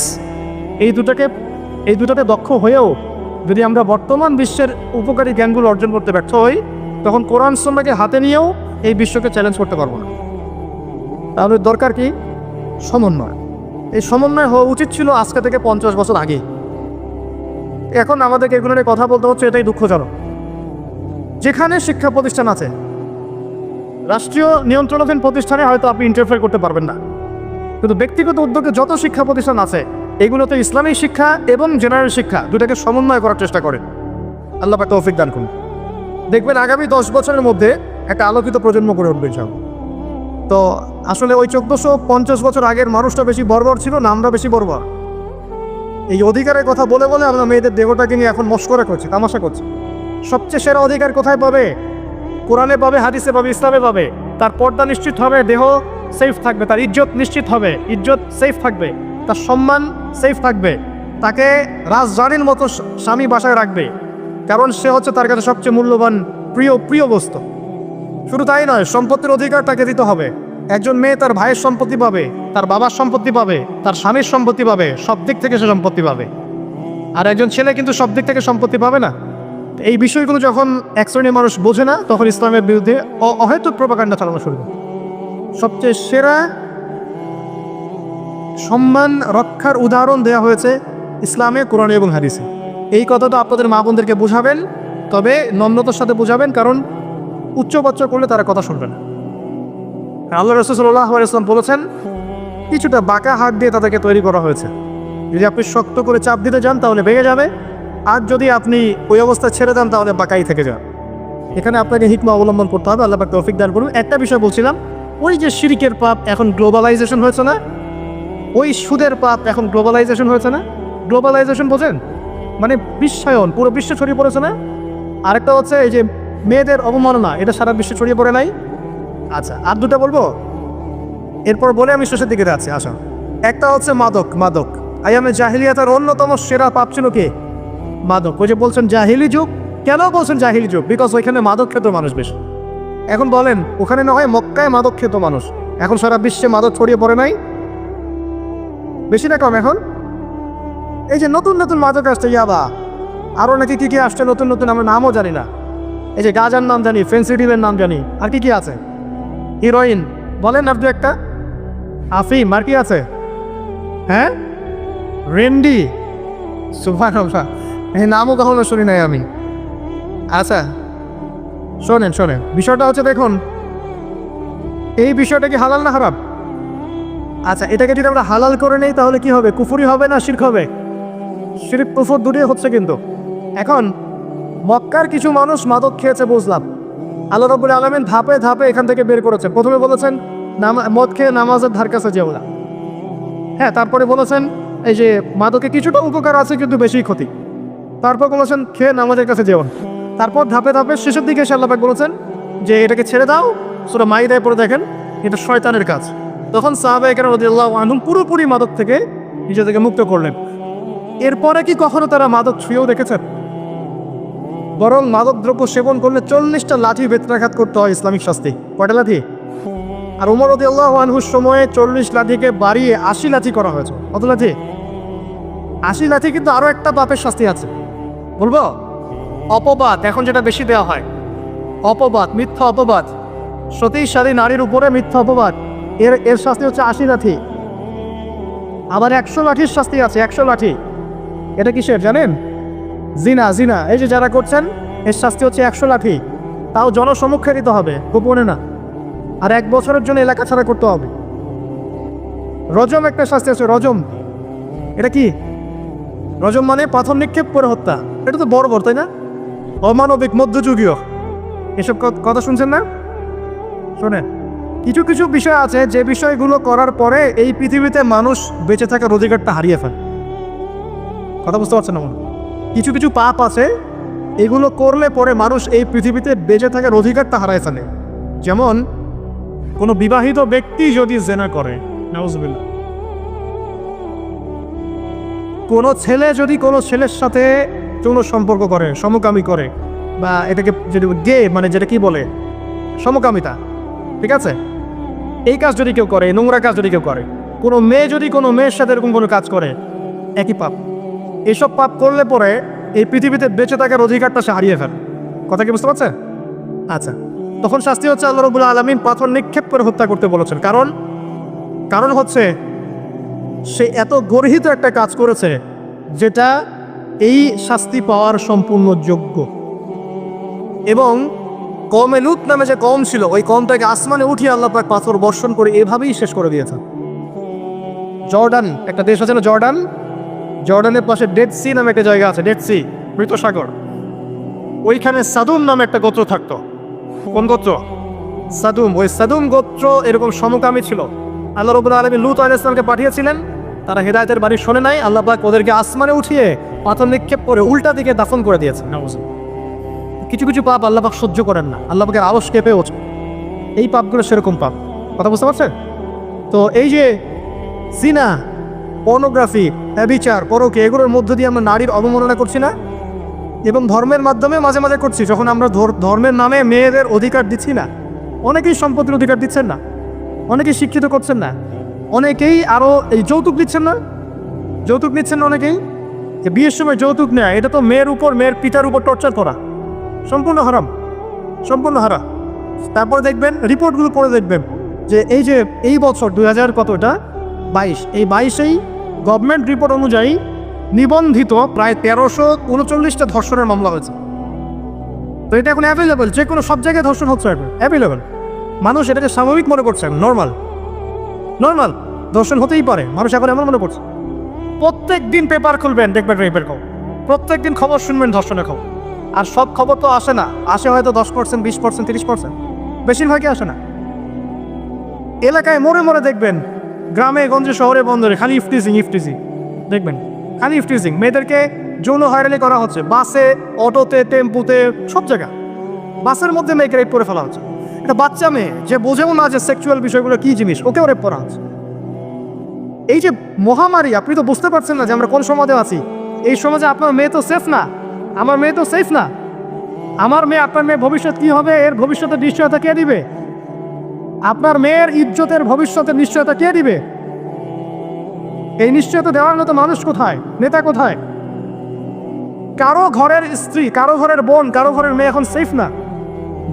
এই দুটাতে দক্ষ হয়েও যদি আমরা বর্তমান বিশ্বের উপকারী জ্ঞানগুলো অর্জন করতে ব্যর্থ হই, তখন কোরআন সুন্নাহকে হাতে নিয়েও এই বিশ্বকে চ্যালেঞ্জ করতে পারবো না। তাহলে দরকার কি? সমন্বয়। এই সমন্বয় হওয়া উচিত ছিল আজকে থেকে 50 বছর আগে। এখন আমাদেরকে এগুলো নিয়ে কথা বলতে হচ্ছে, এটাই দুঃখজনক। যেখানে শিক্ষা প্রতিষ্ঠান আছে, রাষ্ট্রীয় নিয়ন্ত্রণাধীন প্রতিষ্ঠানে হয়তো আপনি ইন্টারফেয়ার করতে পারবেন না, কিন্তু ব্যক্তিগত উদ্যোগে যত শিক্ষা প্রতিষ্ঠান আছে এগুলোতে ইসলামী শিক্ষা এবং জেনারেল শিক্ষা দুটাকে সমন্বয় করার চেষ্টা করেন। আল্লাহ পাক তৌফিক দান করুন। দেখবেন আগামী 10 বছরের মধ্যে একটা আলোকিত প্রজন্ম গড়ে উঠবে ইনশাআল্লাহ। তো আসলে ওই 1450 বছর আগের মানুষটা বেশি বর্বর ছিল না আমরা বেশি বর্বর? এই অধিকারের কথা বলে বলে আমরা মেয়েদের দেহটাকে নিয়ে এখন মস্করা করছি, তামাশা করছি। সবচেয়ে সেরা অধিকার কোথায় পাবে? কোরআনে পাবে, হাদিসে পাবে, ইসলামে পাবে। তার পর্দা নিশ্চিত হবে, দেহ সেফ থাকবে, তার ইজ্জত নিশ্চিত হবে, ইজ্জত সেফ থাকবে, তার সম্মান সেফ থাকবে, তাকে রাজরানীর মতো স্বামী বাসায় রাখবে, কারণ সে হচ্ছে তার কাছে সবচেয়ে মূল্যবান প্রিয় বস্তু। শুধু তাই নয়, সম্পত্তির অধিকার তাকে দিতে হবে। একজন মেয়ে তার ভাইয়ের সম্পত্তি পাবে, তার বাবার সম্পত্তি পাবে, তার স্বামীর সম্পত্তি পাবে, সব দিক থেকে সে সম্পত্তি পাবে। আর একজন ছেলে কিন্তু সব দিক থেকে সম্পত্তি পাবে না। এই বিষয়গুলো যখন এক শ্রেণীর মানুষ বোঝে না, তখন ইসলামের বিরুদ্ধে অহেতুক প্রোপাগান্ডা চালানো শুরু করে। সবচেয়ে সেরা সম্মান রক্ষার উদাহরণ দেওয়া হয়েছে ইসলামে, কোরআনে এবং হাদিসে। এই কথাটা আপনাদের মা বোনদেরকে বোঝাবেন, তবে নম্রতার সাথে বোঝাবেন, কারণ উচ্চবাচ্য করলে তারা কথা শুনবে না। আল্লাহ রাসূল সাল্লাল্লাহু আলাইহি ওয়াসাল্লাম বলেছেন, কিছুটা বাঁকা হাত দিয়ে তাদেরকে তৈরি করা হয়েছে। যদি আপনি শক্ত করে চাপ দিতে যান তাহলে ভেঙে যাবে, আর যদি আপনি ওই অবস্থা ছেড়ে দেন তাহলে বাঁকাই থেকে যান। এখানে আপনাকে হিকমা অবলম্বন করতে হবে। আল্লাহ পাক তৌফিক দান করুন। একটা বিষয় বলছিলাম ওই যে শিরিকের পাপ এখন গ্লোবালাইজেশন হয়েছে না, ওই সুদের পাপ এখন গ্লোবালাইজেশন হয়েছে না। গ্লোবালাইজেশন বোঝেন, মানে বিশ্বায়ন, পুরো বিশ্বে ছড়িয়ে পড়েছে না। আরেকটা হচ্ছে এই যে মেয়েদের অবমাননা, এটা সারা বিশ্বে ছড়িয়ে পড়ে নাই। আচ্ছা, আর দুটা বলবো, এরপর বলে আমি শেষের দিকে যাচ্ছি। আসা, একটা হচ্ছে মাদক। মাদক আইয়ামে জাহিলিয়াতের অন্যতম সেরা পাপ ছিল কি? মাদক। ওই যে বলছেন জাহিলি যুগ, কেন বলছেন জাহিলি যুগ? বিকজ ওইখানে মাদক খেত মানুষ বেশি। এখন বলেন, ওখানে না হয় মক্কায় মাদক খেত মানুষ, এখন সারা বিশ্বে মাদক ছড়িয়ে পড়ে নাই? বেশি না কম? এখন এই যে নতুন নতুন মাদক আসছে, ইয়াবা, আরও নাকি কী কী আসছে নতুন নতুন, আমরা নামও জানি না। এই যে গাঁজার নাম জানি, ফেন্সিডিলের নাম জানি, আর কি কি আছে, হিরোইন, বলেন আপনি একটা, আফিম, আর কি আছে? হ্যাঁ, রেন্ডি, সুবহানাল্লাহ, এই নামও কখনো শুনি নাই আমি। আচ্ছা শোনেন শোনেন, বিষয়টা হচ্ছে দেখুন, এই বিষয়টা কি হালাল না হারাম? আচ্ছা, এটাকে যদি আমরা হালাল করে নেই তাহলে কি হবে? কুফরি হবে না শিরক হবে? শিরক কুফর দূরে হচ্ছে। কিন্তু এখন মক্কার কিছু মানুষ মাদক খেয়েছে বুঝলাম, আল্লাহ রাব্বুল আলামিন ধাপে ধাপে এখান থেকে বের করেছেন। প্রথমে বলেছেন মদ খেয়ে নামাজের ধার কাছে যেও না। হ্যাঁ, তারপরে বলেছেন এই যে মাদকে কিছুটা উপকার আছে কিন্তু বেশি ক্ষতি। তারপর বলেছেন খেয়ে নামাজের কাছে যেও না। তারপর ধাপে ধাপে শেষের দিকে এসে আল্লাহ পাক বলেছেন যে এটাকে ছেড়ে দাও। সূরা মাইদায় পড়ে দেখেন, এটা শয়তানের কাজ। তখন সাহাবায়ে কেরাম রাদিয়াল্লাহু আনহুম পুরোপুরি মাদক থেকে নিজেদেরকে মুক্ত করলেন। এরপরে কি কখনো তারা মাদক ছুঁয়েও দেখেছেন? বরং মাদক দ্রব্য সেবন করলে 40টা লাঠি বেত্রাঘাত করতে হয় ইসলামিক শাস্তি। কয়টা লাঠি? আর ওমর রাদিয়াল্লাহু আনহুর সময়ে 40 লাঠিকে বাড়িয়ে 80 লাঠি করা হয়েছে। কত লাঠি? 80 লাঠি। কিন্তু আরও একটা পাপের শাস্তি আছে, বলবো? অপবাদ, এখন যেটা বেশি দেওয়া হয়, অপবাদ, মিথ্যা অপবাদ, সতীসারী নারীর উপরে মিথ্যা অপবাদ, এর শাস্তি হচ্ছে 80 লাঠি। আবার 100 লাঠির শাস্তি আছে, 100 লাঠি। এটা কিসের জানেন? জিনা। জিনা, এই যে যারা করছেন, এর শাস্তি হচ্ছে 100 লাঠি। তাও জনসম্মুখে দিতে হবে, গোপনে না। আর 1 বছরের জন্য এলাকা ছাড়া করতে হবে। রজম একটা শাস্তি আছে, রজম। এটা কি? রজম মানে পাথর নিক্ষেপ করে হত্যা। এটা তো বড় বড়, তাই না? অমানবিক, মধ্যযুগীয়, এসব কথা শুনছেন না? শোনেন, কিছু কিছু বিষয় আছে যে বিষয়গুলো করার পরে এই পৃথিবীতে মানুষ বেঁচে থাকার অধিকারটা হারিয়ে ফেলে। কথা বুঝতে পারছেন না? কিছু কিছু পাপ আছে, এগুলো করলে পরে মানুষ এই পৃথিবীতে বেঁচে থাকার অধিকারটা হারিয়ে ফেলে। যেমন কোনো বিবাহিত ব্যক্তি যদি জেনা করে, নাউজুবিল্লাহ, কোনো ছেলে যদি কোনো ছেলের সাথে যৌন সম্পর্ক করে, সমকামী করে, বা এটাকে যদি গে মানে যেটা কি বলে, সমকামিতা, ঠিক আছে, এই কাজ যদি কেউ করে, নোংরা কাজ যদি কেউ করে, কোনো মেয়ে যদি কোনো মেয়ের সাথে এরকম কোনো কাজ করে, একই পাপ। এসব পাপ করলে পরে এই পৃথিবীতে বেঁচে থাকার অধিকারটা সে হারিয়ে ফেলে। কথা কি বুঝতে পারছেন? আচ্ছা, তখন শাস্তি হচ্ছে আল্লাহ রাব্বুল আলামিন পাথর নিক্ষেপ করে হত্যা করতে বলেছেন। কারণ হচ্ছে সে এত গর্হিত একটা কাজ করেছে যেটা এই শাস্তি পাওয়ার সম্পূর্ণ যোগ্য। এবং কওমে লূত নামে যে কওম ছিল, ওই কওমটাকে আসমানে উঠিয়ে আল্লাহ পাক পাথর বর্ষণ করে এভাবেই শেষ করে দিয়েছেন। জর্ডান একটা দেশ আছে না, জর্ডানের পাশে ডেড সি নামে একটা জায়গা আছে, ডেড সি, মৃত সাগর। ওইখানে সাদুম নামে একটা গোত্র থাকতো। কোন গোত্র? সাদুম। ওই সাদুম গোত্র এরকম সমকামী ছিল। আল্লাহ রাব্বুল আলামিন লূত আলাইহিস সালামকে পাঠিয়েছিলেন, তারা হেদায়েতের বাণী শোনে নাই। আল্লাহ পাক ওদেরকে আসমানে উঠিয়ে পাথর নিক্ষেপ করে উল্টা দিকে দাফন করে দিয়েছেন। কিছু কিছু পাপ আল্লাহ পাক সহ্য করেন না, আল্লাহ পাকের আরশ কেঁপে ওঠে। এই পাপগুলো সেরকম পাপ। কথা বুঝতে পারছেন? তো এই যে জিনা, পর্নোগ্রাফি, ব্যভিচার, পরকীয়া, এগুলোর মধ্য দিয়ে আমরা নারীর অবমাননা করছি না? এবং ধর্মের মাধ্যমে মাঝে মাঝে করছি, যখন আমরা ধর্মের নামে মেয়েদের অধিকার দিচ্ছি না। অনেকেই সম্পত্তির অধিকার দিচ্ছেন না, অনেকেই শিক্ষিত করছেন না, অনেকেই আরও এই যৌতুক দিচ্ছেন না, যৌতুক নিচ্ছেন না অনেকেই। যে বিয়ের সময় যৌতুক নেয়, এটা তো মেয়ের উপর, মেয়ের পিতার উপর টর্চার করা, সম্পূর্ণ হারাম, সম্পূর্ণ হারাম। তারপরে দেখবেন, রিপোর্টগুলো পড়ে দেখবেন যে এই যে এই বছর 2022, এই 22-এই গভর্নমেন্ট রিপোর্ট অনুযায়ী নিবন্ধিত প্রায় 1339টা ধর্ষণের মামলা হয়েছে। তো এটা এখন অ্যাভেলেবেল, যে কোনো সব জায়গায় ধর্ষণ হচ্ছে, অ্যাভেলেবেল। মানুষ এটাকে স্বাভাবিক মনে করছেন, নর্মাল ধর্ষণ হতেই পারে, মানুষ এখন এমন মনে করছে। প্রত্যেক দিন পেপার খুলবেন, দেখবেন রেপের খবর, প্রত্যেক দিন খবর শুনবেন ধর্ষণের খবর। আর সব খবর তো আসে না, আসে হয়তো 10%, 20%, 30%, বেশিরভাগই আসে না। এলাকায় মোড়ে মোড়ে দেখবেন, গ্রামে গঞ্জে শহরে বন্দরে খালি ইফটিজিং দেখবেন, খালি ইফটিজিং। মেয়েদেরকে যৌন হয়রানি করা হচ্ছে বাসে, অটোতে, টেম্পুতে, সব জায়গা। বাসের মধ্যে মেয়েকে রেপ করে ফেলা হচ্ছে। একটা বাচ্চা মেয়ে যে বোঝেও না যে সেক্সুয়াল বিষয়গুলো কি জিনিস, ওকেও রেপ করা হচ্ছে। এই যে মহামারী, আপনি তো বুঝতে পারছেন না যে আমরা কোন সমাজে আছি। এই সমাজে আপনার মেয়ে তো সেফ না, আমার মেয়ে তো সেফ না। আমার মেয়ে, আপনার মেয়ে ভবিষ্যৎ কি হবে, এর ভবিষ্যতের নিশ্চয়তা কে দিবে? আপনার মেয়ের ইজ্জতের ভবিষ্যতের নিশ্চয়তা কে দিবে? এই নিশ্চয়তা দেওয়ার মতো মানুষ কোথায়, নেতা কোথায়? কারো ঘরের স্ত্রী, কারো ঘরের বোন, কারো ঘরের মেয়ে এখন সেফ না।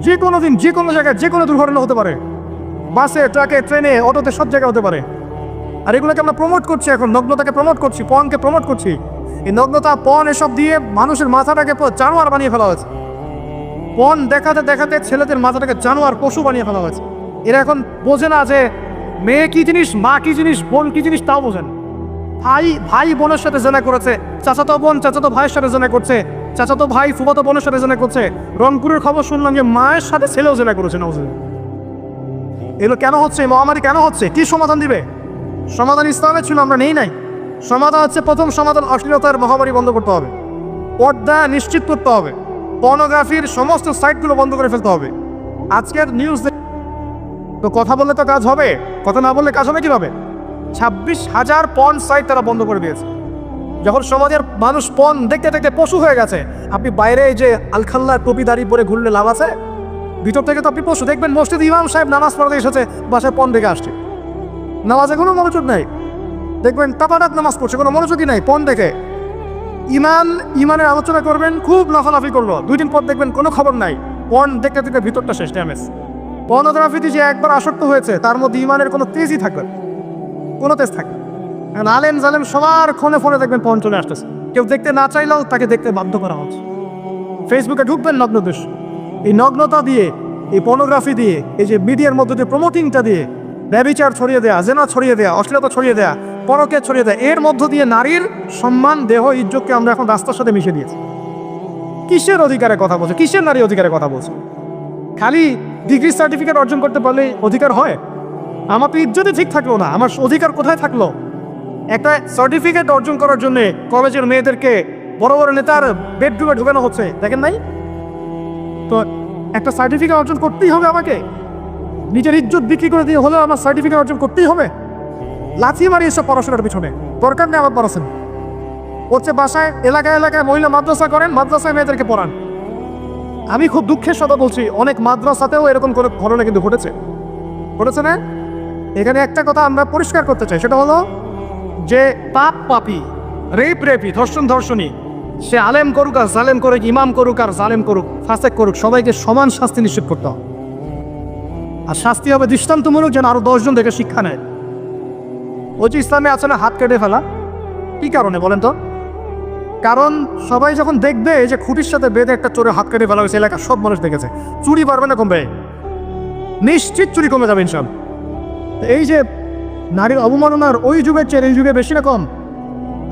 যে কোনো দিন, যে কোনো জায়গায়, যে কোনো দুর্ঘটনা হতে পারে। বাসে, ট্রাকে, ট্রেনে, অটোতে, সব জায়গায় হতে পারে। আর এগুলোকে আমরা প্রমোট করছি, এখন নগ্নতাকে প্রমোট করছি, পণকে প্রমোট করছি। এই নগ্নতা, পণ, এসব দিয়ে মানুষের মাথাটাকে জানোয়ার বানিয়ে ফেলা হয়েছে। পণ দেখাতে দেখাতে ছেলেদের মাথাটাকে জানোয়ার, পশু বানিয়ে ফেলা হয়েছে। এরা এখন বোঝে না যে মেয়ে কি জিনিস, মা কি জিনিস, বোন কি জিনিস, তাও বোঝেন। ভাই বোনের সাথে জেনা করেছে, চাচাতো বোন চাচাতো ভাইয়ের সাথে জেনা করছে, চাচাতো ভাই ফুফাতো বোনের সাথে জেনা করছে। রংপুরের খবর শুনলাম যে মায়ের সাথে ছেলেও জেনা করেছে। এগুলো কেন হচ্ছে? এই মহামারী কেন হচ্ছে? কি সমাধান দিবে? সমাধান ইসলামের ছিল, আমরা নেই নাই। সমাধান হচ্ছে, প্রথম সমাধান অশ্লীলতার মহামারী বন্ধ করতে হবে, পর্দা নিশ্চিত করতে হবে, পর্নোগ্রাফির সমস্ত সাইটগুলো বন্ধ করে ফেলতে হবে। আজকের নিউজ তো কথা বললে তো কাজ হবে, কথা না বললে কাজ হবে কিভাবে? 26,000 পর্ন সাইট তারা বন্ধ করে দিয়েছে। যখন সমাজের মানুষ পর্ন দেখতে দেখতে পশু হয়ে গেছে, আপনি বাইরে এই যে আলখাল্লা টুপি দাড়ি পরে ঘুরলে লাভ আছে? ভিতর থেকে তো আপনি পশু। দেখবেন মসজিদ ইমাম সাহেব নামাজ পড়তে এসেছে, বাসায় পর্ন দেখে আসছে, নামাজে কোনো মনোযোগ নাই। দেখবেন টাপাটাপ নামাজ পড়ছে, কোনো মনোযোগই নাই, পর্ন দেখে। ইমানের আলোচনা করবেন, খুব লাফালাফি করলো, 2 দিন পর দেখবেন কোনো খবর নাই, পর্ন দেখতে দেখতে ভিতরটা শেষ, ড্যামেজ। পর্নোগ্রাফিতে যে একবার আসক্ত হয়েছে, তার মধ্যে ইমানের কোনো তেজই থাকবে, কোনো তেজ থাকবে। এখন আলেম জালেম সবার ফোনে দেখবেন পর্ন চলে আসতেছে। কেউ দেখতে না চাইলেও তাকে দেখতে বাধ্য করা হচ্ছে। ফেসবুকে ঢুকবেন নগ্ন দৃশ্য, এই নগ্নতা দিয়ে, এই পর্নোগ্রাফি দিয়ে, এই যে মিডিয়ার মধ্যে দিয়ে প্রমোটিংটা দিয়ে ব্যভিচার ছড়িয়ে দেয়া, জেনা ছড়িয়ে দেয়া, অশ্লীলতা ছড়িয়ে দেয়া, পরকে ছড়িয়ে দেয়া, এর মধ্য দিয়ে নারীর সম্মান, দেহ, ইজ্জতকে আমরা এখন রাস্তার সাথে মিশে দিয়েছি। কিসের অধিকারের কথা বলছে? কিসের নারী অধিকারের কথা বলছে? খালি ডিগ্রি সার্টিফিকেট অর্জন করতে পারলে অধিকার হয়? আমার তো ইজ্জতই ঠিক থাকলো না, আমার অধিকার কোথায় থাকলো? একটা সার্টিফিকেট অর্জন করার জন্য কলেজের মেয়েদেরকে বড় বড় নেতার বেডরুমে ঢুকানো হচ্ছে, দেখেন নাই? তো একটা সার্টিফিকেট অর্জন করতেই হবে আমাকে, নিজের ইজ্জত বিক্রি করে দিয়ে হলেও আমার সার্টিফিকেট অর্জন করতেই হবে। লাথি মারি এসব পড়াশোনার পিছনে, দরকার নেই আমার পড়াশোনা। হচ্ছে বাসায়, এলাকায় এলাকায় মহিলা মাদ্রাসা করেন, মাদ্রাসায় মেয়েদেরকে পড়ান। আমি খুব দুঃখের সাথে বলছি, অনেক মাদ্রাসাতেও এরকম করে ঘটনা কিন্তু ঘটেছে না? এখানে একটা কথা আমরা পরিষ্কার করতে চাই, সেটা হলো যে পাপী, রেপি, ধর্ষণী, সে আলেম করুক আর জালেম করুক, ইমাম করুক আর জালেম করুক, ফাসেক করুক, সবাইকে সমান শাস্তি নিশ্চিত করতে হবে। আর শাস্তি হবে দৃষ্টান্তমূলক, যেন আরো 10 জন দেখে শিক্ষা নেয়। ওই যে ইসলামে আছে না হাত কেটে ফেলা, কি কারণে বলেন তো? কারণ সবাই যখন দেখবে যে খুঁটির সাথে বেঁধে একটা চোরে হাত কেটে ফেলা হয়েছে, এলাকার সব মানুষ দেখেছে, চুরি পারবে না কমবে? নিশ্চিত চুরি কমে যাবে ইনশাআল্লাহ। এই নারীর অবমাননার ওই যুগের চেয়ে এই যুগে বেশি না কম?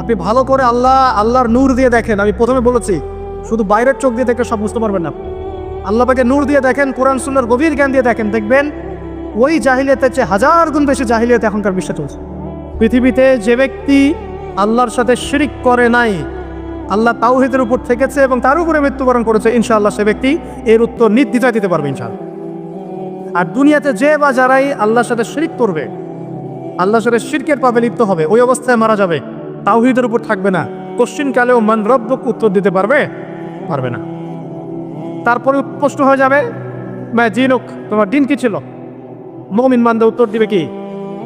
আপনি ভালো করে আল্লাহর নূর দিয়ে দেখেন। আমি প্রথমে বলেছি, শুধু বাইরের চোখ দিয়ে দেখে সব বুঝতে পারবেন না। আল্লাহ পাকে নূর দিয়ে দেখেন, কোরআন সুন্নাহর গভীর জ্ঞান দিয়ে দেখেন, দেখবেন ওই জাহিলিয়াতের চেয়ে 1000 গুণ বেশি জাহিলিয়াত এখনকার বিশ্বে চলছে। পৃথিবীতে যে ব্যক্তি আল্লাহর সাথে শিরিক করে নাই, আল্লাহ তাওহীদের উপর থেকেছে এবং তার উপরে মৃত্যুবরণ করেছে, ইনশাআল্লাহ সে ব্যক্তি এর উত্তর নির্দ্বিধায় দিতে পারবে ইনশাআল্লাহ। আর দুনিয়াতে যে বা যারাই আল্লাহর সাথে শিরিক করবে, আল্লাহর সাথে শিরকের পাবে লিপ্ত হবে, ওই অবস্থায় মারা যাবে, তাওহীদের উপর থাকবে না, কোশ্চিন কালেও মান রব্বুক উত্তর দিতে পারবে না। তারপরে প্রশ্ন হয়ে যাবে, জিনুক, তোমার দিন কি ছিল? মুমিন বান্দা উত্তর দিবে কি?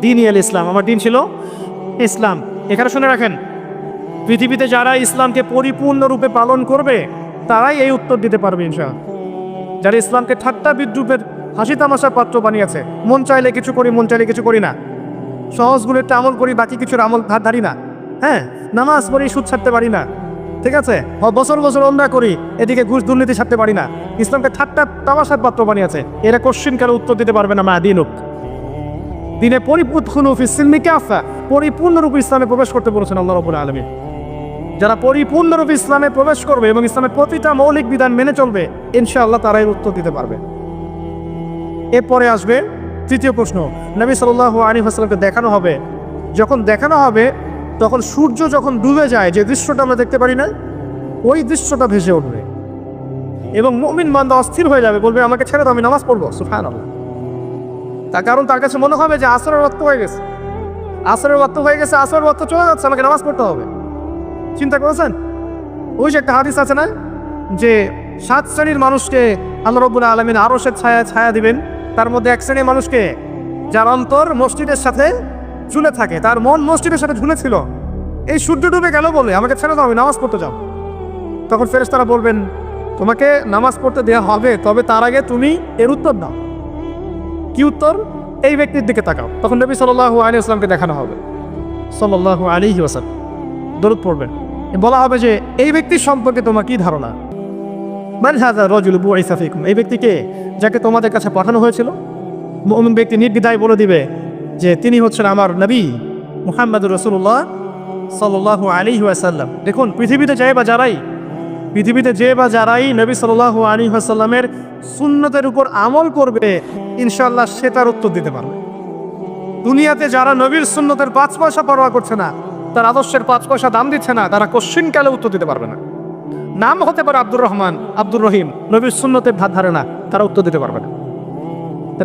দিনই আল ইসলাম, আমার দিন ছিল ইসলাম। এখানে শুনে রাখেন, পৃথিবীতে যারা ইসলামকে পরিপূর্ণরূপে পালন করবে তারাই এই উত্তর দিতে পারবে ইনশাআল্লাহ। যারা ইসলামকে ঠাট্টা বিদ্রুপের হাসি তামাশার পাত্র বানিয়েছে, মন চাইলে কিছু করি, মন চাইলে কিছু করি না, সহজগুলো একটা আমল করি, বাকি কিছুর আমল ধারি না, হ্যাঁ, নামাজ পড়ি, সুদ ছাড়তে পারি না, ঠিক আছে, বছর বছর ওমরা করি, এদিকে ঘুষ দুর্নীতি ছাড়তে পারি না, ইসলামকে ঠাট্টা তামাশার পাত্র বানিয়েছে, এরা কোশ্চিন কালে উত্তর দিতে পারবে না। মা দিনুক, দিনে পরিপূর্ণরূপে ইসলামে প্রবেশ করতে বলেছেন আল্লাহ রাব্বুল আলামিন। যারা পরিপূর্ণরূপে ইসলামে প্রবেশ করবে এবং ইসলামের প্রতিটা মৌলিক বিধান মেনে চলবে, ইনশাআল্লাহ তারাই উত্তর দিতে পারবে। এরপরে আসবে তৃতীয় প্রশ্ন, নবী সাল্লাল্লাহু আলাইহি ওয়াসাল্লামকে দেখানো হবে, যখন দেখানো হবে তখন সূর্য যখন ডুবে যায়, যে দৃশ্যটা আমরা দেখতে পারি না, ওই দৃশ্যটা ভেসে উঠবে এবং মুমিন বান্দা অস্থির হয়ে যাবে, বলবে আমাকে ছেড়ে দাও, আমি নামাজ পড়বো। সুবহানাল্লাহ। তার কারণ তার কাছে মনে হবে যে আসরের ওয়াক্ত হয়ে গেছে, আসরের ওয়াক্ত চলে যাচ্ছে, আমাকে নামাজ পড়তে হবে। চিন্তা করেছেন? ওই যে একটা হাদিস আছে না, যে 7 শ্রেণীর মানুষকে আল্লাহ রাব্বুল আলামিন আরশের ছায়া দিবেন। তার মধ্যে এক শ্রেণীর মানুষকে যার অন্তর মসজিদের সাথে ঝুলে থাকে, তার মন মসজিদের সাথে ঝুলে ছিল, এই সূর্য ডুবে গেল বলে আমাকে ছেড়ে দাও, আমি নামাজ পড়তে যাও। তখন ফেরেশতারা বলবেন তোমাকে নামাজ পড়তে দেওয়া হবে, তবে তার আগে তুমি এর উত্তর দাও। কি উত্তর? এই ব্যক্তির দিকে তাকাও। তখন নবী সাল্লাল্লাহু আলাইহি ওয়াসাল্লামকে দেখানো হবে, সাল্লাল্লাহু আলাইহি ওয়াসাল্লাম দরুদ পড়বেন, বলা হবে যে এই ব্যক্তির সম্পর্কে তোমার কি ধারণা? মান হাযা রাজুলু বুইসা ফীকুম, এই ব্যক্তিকে যাকে তোমাদের কাছে পাঠানো হয়েছিল। মুমিন ব্যক্তি নির্দ্বিধায় বলে দিবে যে তিনি হচ্ছেন আমার নবী মুহাম্মদুর রাসূলুল্লাহ সাল্লাল্লাহু আলাইহি ওয়াসাল্লাম। দেখুন, পৃথিবীতে যে বা যারাই নবী সাল্লাল্লাহু আলাইহি ওয়াসাল্লামের সুন্নতের উপর আমল করবে, ইনশাআল্লাহ সে তার উত্তর দিতে পারবে। দুনিয়াতে যারা নবীর সুন্নতের 5 পয়সা পরোয়া করছে না, তার আদর্শের 5 পয়সা দাম দিচ্ছে না, তারা কোশ্চিনকালে উত্তর দিতে পারবে না। নাম হতে পারে আব্দুর রহমান, আব্দুর রহিম, নবীর সুন্নতের ধার ধারে না, তারা উত্তর দিতে পারবে না।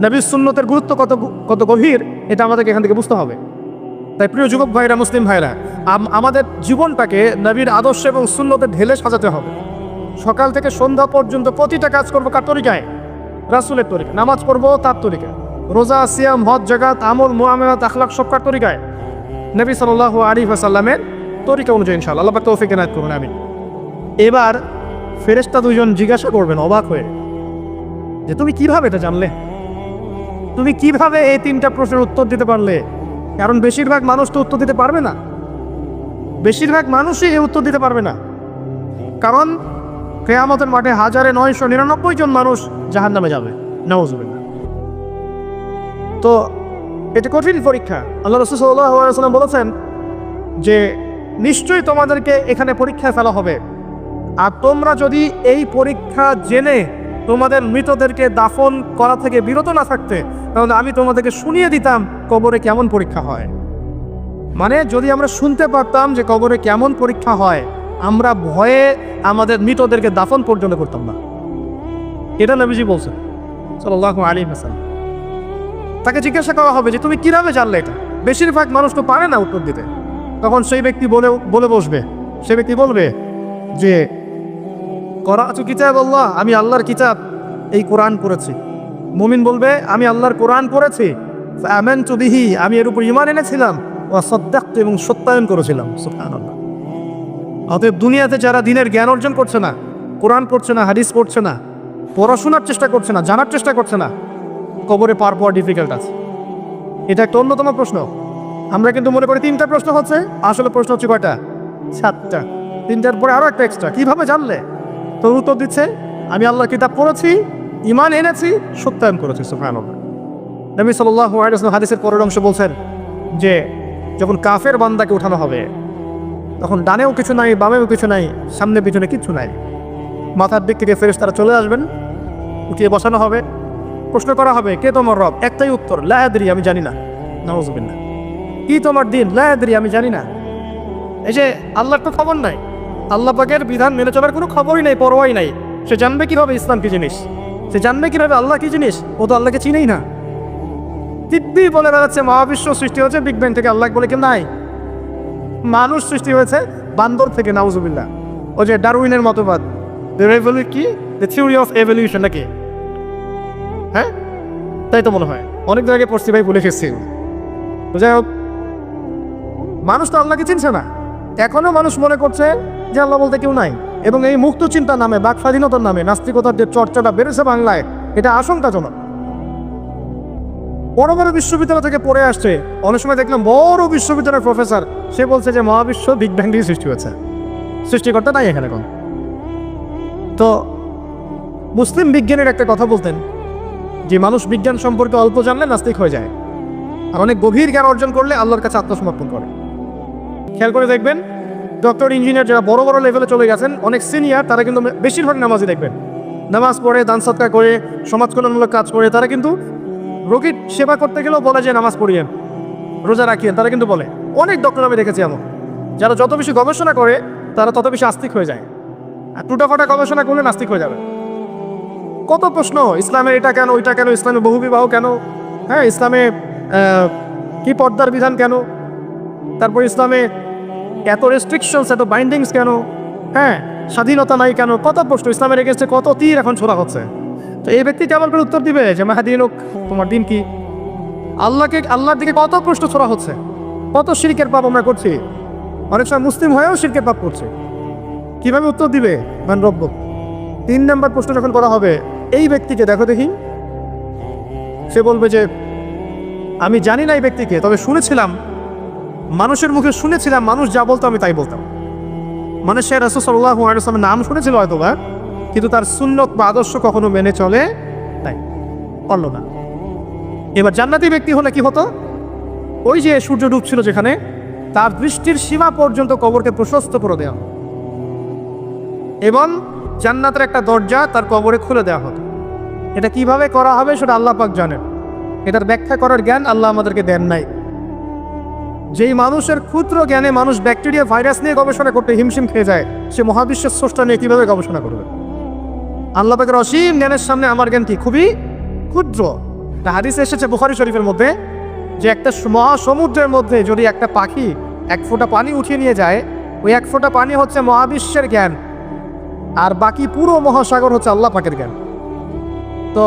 নবীর সুন্নতের গুরুত্ব কত গভীর, এটা আমাদেরকে এখান থেকে বুঝতে হবে। তাই প্রিয় যুবক ভাইরা, মুসলিম ভাইরা, আমাদের জীবনটাকে নবীর আদর্শ এবং সুন্নতে ঢেলে সাজাতে হবে। সকাল থেকে সন্ধ্যা পর্যন্ত প্রতিটা কাজ করবো কার তরিকায়? রাসূলের তরিকায়। নামাজ পড়বো তার তরিকায়, রোজা, সিয়াম, হজ, যাকাত, আমল, মুআমালাত, আখলাক সব কার তরিকায়? নবী সাল্লাল্লাহু আলাইহি ওয়াসাল্লামের তরিকা অনুযায়ী ইনশাআল্লাহ। আল্লাহ পাক তৌফিক এনায়েত করুন, আমিন। এবার ফেরেশতা দুজন জিজ্ঞাসা করবেন অবাক হয়ে যে তুমি কিভাবে এটা জানলে? তুমি কিভাবে এই 3টা প্রশ্নের উত্তর দিতে পারলে? কারণ বেশিরভাগ মানুষ তো উত্তর দিতে পারবে না, বেশিরভাগ মানুষই এই উত্তর দিতে পারবে না। কারণ কিয়ামতের মাঠে 1999 জন মানুষ জাহান্নামে যাবে, নাউযুবিল্লাহ। তো এটা কঠিন পরীক্ষা। আল্লাহ রাসূল সাল্লাল্লাহু আলাইহি ওয়াসাল্লাম বলেছেন যে নিশ্চয়ই তোমাদেরকে এখানে পরীক্ষায় ফেলা হবে, আর তোমরা যদি এই পরীক্ষা জেনে তোমাদের মৃতদেরকে দাফন করা থেকে বিরত না থাকতে, তাহলে আমি তোমাদেরকে শুনিয়ে দিতাম কবরে কেমন পরীক্ষা হয়। মানে যদি আমরা শুনতে পারতাম যে কবরে কেমন পরীক্ষা হয়, আমরা ভয়ে আমাদের মৃতদেরকে দাফন পর্যন্ত করতাম না। এটা নবীজি বলছেন সাল্লাল্লাহু আলাইহি ওয়াসাল্লাম। তাকে জিজ্ঞাসা করা হবে যে তুমি কিভাবে জানলে এটা? বেশিরভাগ মানুষ তো পারে না উত্তর দিতে। তখন সেই ব্যক্তি বলে বসবে, সে ব্যক্তি বলবে যে করাতু কিতাবাল্লাহ, আমি আল্লাহর কিতাব এই কোরআন পড়েছি। মুমিন বলবে আমি আল্লাহর কোরআন পড়েছি, আমানতু বিহি, আমি এর উপর ঈমান এনেছিলাম, ওয়া সাদ্দাকতু, এবং সত্যায়ন করেছিলাম। সুবহানাল্লাহ। অতএব দুনিয়াতে যারা দ্বীনের জ্ঞান অর্জন করছে না, কোরআন পড়ছে না, হাদিস পড়ছে না, পড়াশোনার চেষ্টা করছে না, জানার চেষ্টা করছে না, কবরে পার পাওয়া ডিফিকাল্ট আছে। এটা একটা অন্যতম প্রশ্ন। আমরা কিন্তু মনে করি 3টা প্রশ্ন হচ্ছে, আসলে প্রশ্ন হচ্ছে কয়টা? 7টা। 3টার পরে আরো একটা এক্সট্রা। কিভাবে জানলে? তো উত্তর দিচ্ছে আমি আল্লাহর কিতাব পড়েছি, ঈমান এনেছি, সত্যায়ন করেছি। সুবহানাল্লাহ। নবী সাল্লাল্লাহু আলাইহি ওয়াসাল্লাম হাদিসের পরের অংশ বলছেন যে যখন কাফের বান্দাকে উঠানো হবে, তখন ডানেও কিছু নাই, বামেও কিছু নাই, সামনে পিছনে কিচ্ছু নাই। মাথার দিক থেকে ফেরেশতারা চলে আসবেন, উঠিয়ে বসানো হবে, প্রশ্ন করা হবে কে তোমার রব? একটাই উত্তর, লা আদরি, আমি জানি না। নাউযুবিল্লাহ। কি তোমার দিন? লা আদরি, আমি জানি না। এই যে আল্লাহর তো খবর নাই, আল্লাহ পাকের বিধান মেনে চলার কোনো খবরই নাই, পরোয়াই নাই। সে জানবে কিভাবে ইসলাম কি জিনিস? সে জানবে কিভাবে আল্লাহ কি জিনিস? ও তো আল্লাহকে চিনেই না। দিব্যি বলে বেড়াচ্ছে মহাবিশ্ব সৃষ্টি হয়েছে বিগ ব্যাং থেকে, আল্লাহ বলে কেউ নাই। মানুষ সৃষ্টি হয়েছে বান্দর থেকে, নাউযুবিল্লাহ। ও যে ডারউইনের মতবাদ, কি দ্য থিওরি অফ এভলিউশন নাকি? হ্যাঁ, তাই তো মনে হয়। অনেক জায়গায় পড়ছি ভাই, ভুলে গেছি। যাই হোক, মানুষ তো আল্লাহকে চিনছে না। এখনো মানুষ মনে করছে যে আল্লাহ বলতে কেউ নাই, এবং এই মুক্ত চিন্তার নামে, বাক স্বাধীনতার নামে নাস্তিকতার যে চর্চাটা বেড়েছে বাংলায়, এটা আশঙ্কাজনক। বড় বড় বিশ্ববিদ্যালয় থেকে পড়ে আসছে, অনেক সময় দেখলাম বড় বিশ্ববিদ্যালয়ের প্রফেসর, সে বলছে যে মহাবিশ্ব বিগ ব্যাং দিয়ে সৃষ্টি হয়েছে, সৃষ্টিকর্তা নাই এখানে কোন। তো মুসলিম বিজ্ঞানীর একটা কথা বলতেন যে মানুষ বিজ্ঞান সম্পর্কে অল্প জানলে নাস্তিক হয়ে যায়, আর অনেক গভীর জ্ঞান অর্জন করলে আল্লাহর কাছে আত্মসমর্পণ করে। খেয়াল করে দেখবেন, ডক্টর, ইঞ্জিনিয়ার যারা বড় বড় লেভেলে চলে গেছেন, অনেক সিনিয়র, তারা কিন্তু বেশিরভাগ নামাজি দেখবেন, নামাজ পড়ে, দান সদকা করে, সমাজ কল্যাণমূলক কাজ করে, তারা কিন্তু রোগীর সেবা করতে গেলেও বলে যে নামাজ পড়িয়েন, রোজা রাখিয়েন, তারা কিন্তু বলে। অনেক ডক্টর আমি দেখেছি এমন, যারা যত বেশি গবেষণা করে তারা তত বেশি আস্তিক হয়ে যায়, আর টুটাফাটা গবেষণা করলে নাস্তিক হয়ে যাবে। কত প্রশ্ন, ইসলামের এটা কেন, ওইটা কেন, ইসলামে বহুবিবাহ কেন, হ্যাঁ ইসলামে কি পর্দার বিধান কেন, তারপর ইসলামে এত রেস্ট্রিকশনস, এত বাইন্ডিংস কেন, হ্যাঁ স্বাধীনতা নাই কেন, কত প্রশ্ন। ইসলামের এগেন্সে কত তীর এখন ছোড়া হচ্ছে। তো এই ব্যক্তি কেমন করে উত্তর দিবে যে মাহাদিনুক, তোমার দিন কি? আল্লাহর দিকে কত প্রশ্ন ছোড়া হচ্ছে, কত শিরকের পাপ আমরা করছি, অনেক সময় মুসলিম হয়েও শিরকের পাপ করছে। কিভাবে উত্তর দিবে মান রব্বুক? 3 নম্বর প্রশ্ন যখন করা হবে এই ব্যক্তিকে, দেখো দেখি, সে বলবে যে আমি জানি না এই ব্যক্তিকে, তবে শুনেছিলাম, মানুষের মুখে শুনেছিলাম, মানুষ যা বলতো আমি তাই বলতাম। মানে সে রাসূল সাল্লাল্লাহু আলাইহি ওয়াসাল্লামের নাম শুনেছিল হয়তো বা, কিন্তু তার সুন্নত বা আদর্শ কখনো মেনে চলে তাই পারল না। এবার জান্নাতি ব্যক্তি হলে কি হতো? ওই যে সূর্য ডুবছিল যেখানে, তার দৃষ্টির সীমা পর্যন্ত কবরকে প্রশস্ত করে দেওয়া, এবং জান্নাতের একটা দরজা তার কবরে খুলে দেওয়া হতো। এটা কিভাবে করা হবে সেটা আল্লাহ পাক জানেন, এটার ব্যাখ্যা করার জ্ঞান আল্লাহ আমাদেরকে দেন নাই। যেই মানুষের ক্ষুদ্র জ্ঞানে মানুষ ব্যাকটেরিয়া ভাইরাস নিয়ে গবেষণা করতে হিমশিম খেয়ে যায়, সে মহাবিশ্বের স্রষ্টা নিয়ে কিভাবে গবেষণা করবে? আল্লাহ পাকের অসীম জ্ঞানের সামনে আমার জ্ঞান কি? খুবই ক্ষুদ্র। একটা হাদিস এসেছে বুখারী শরীফের মধ্যে, যে একটা মহাসমুদ্রের মধ্যে যদি একটা পাখি 1 ফোঁটা পানি উঠিয়ে নিয়ে যায়, ওই 1 ফোঁটা পানি হচ্ছে মহাবিশ্বের জ্ঞান, আর বাকি পুরো মহাসাগর হচ্ছে আল্লাহ পাকের জ্ঞান। তো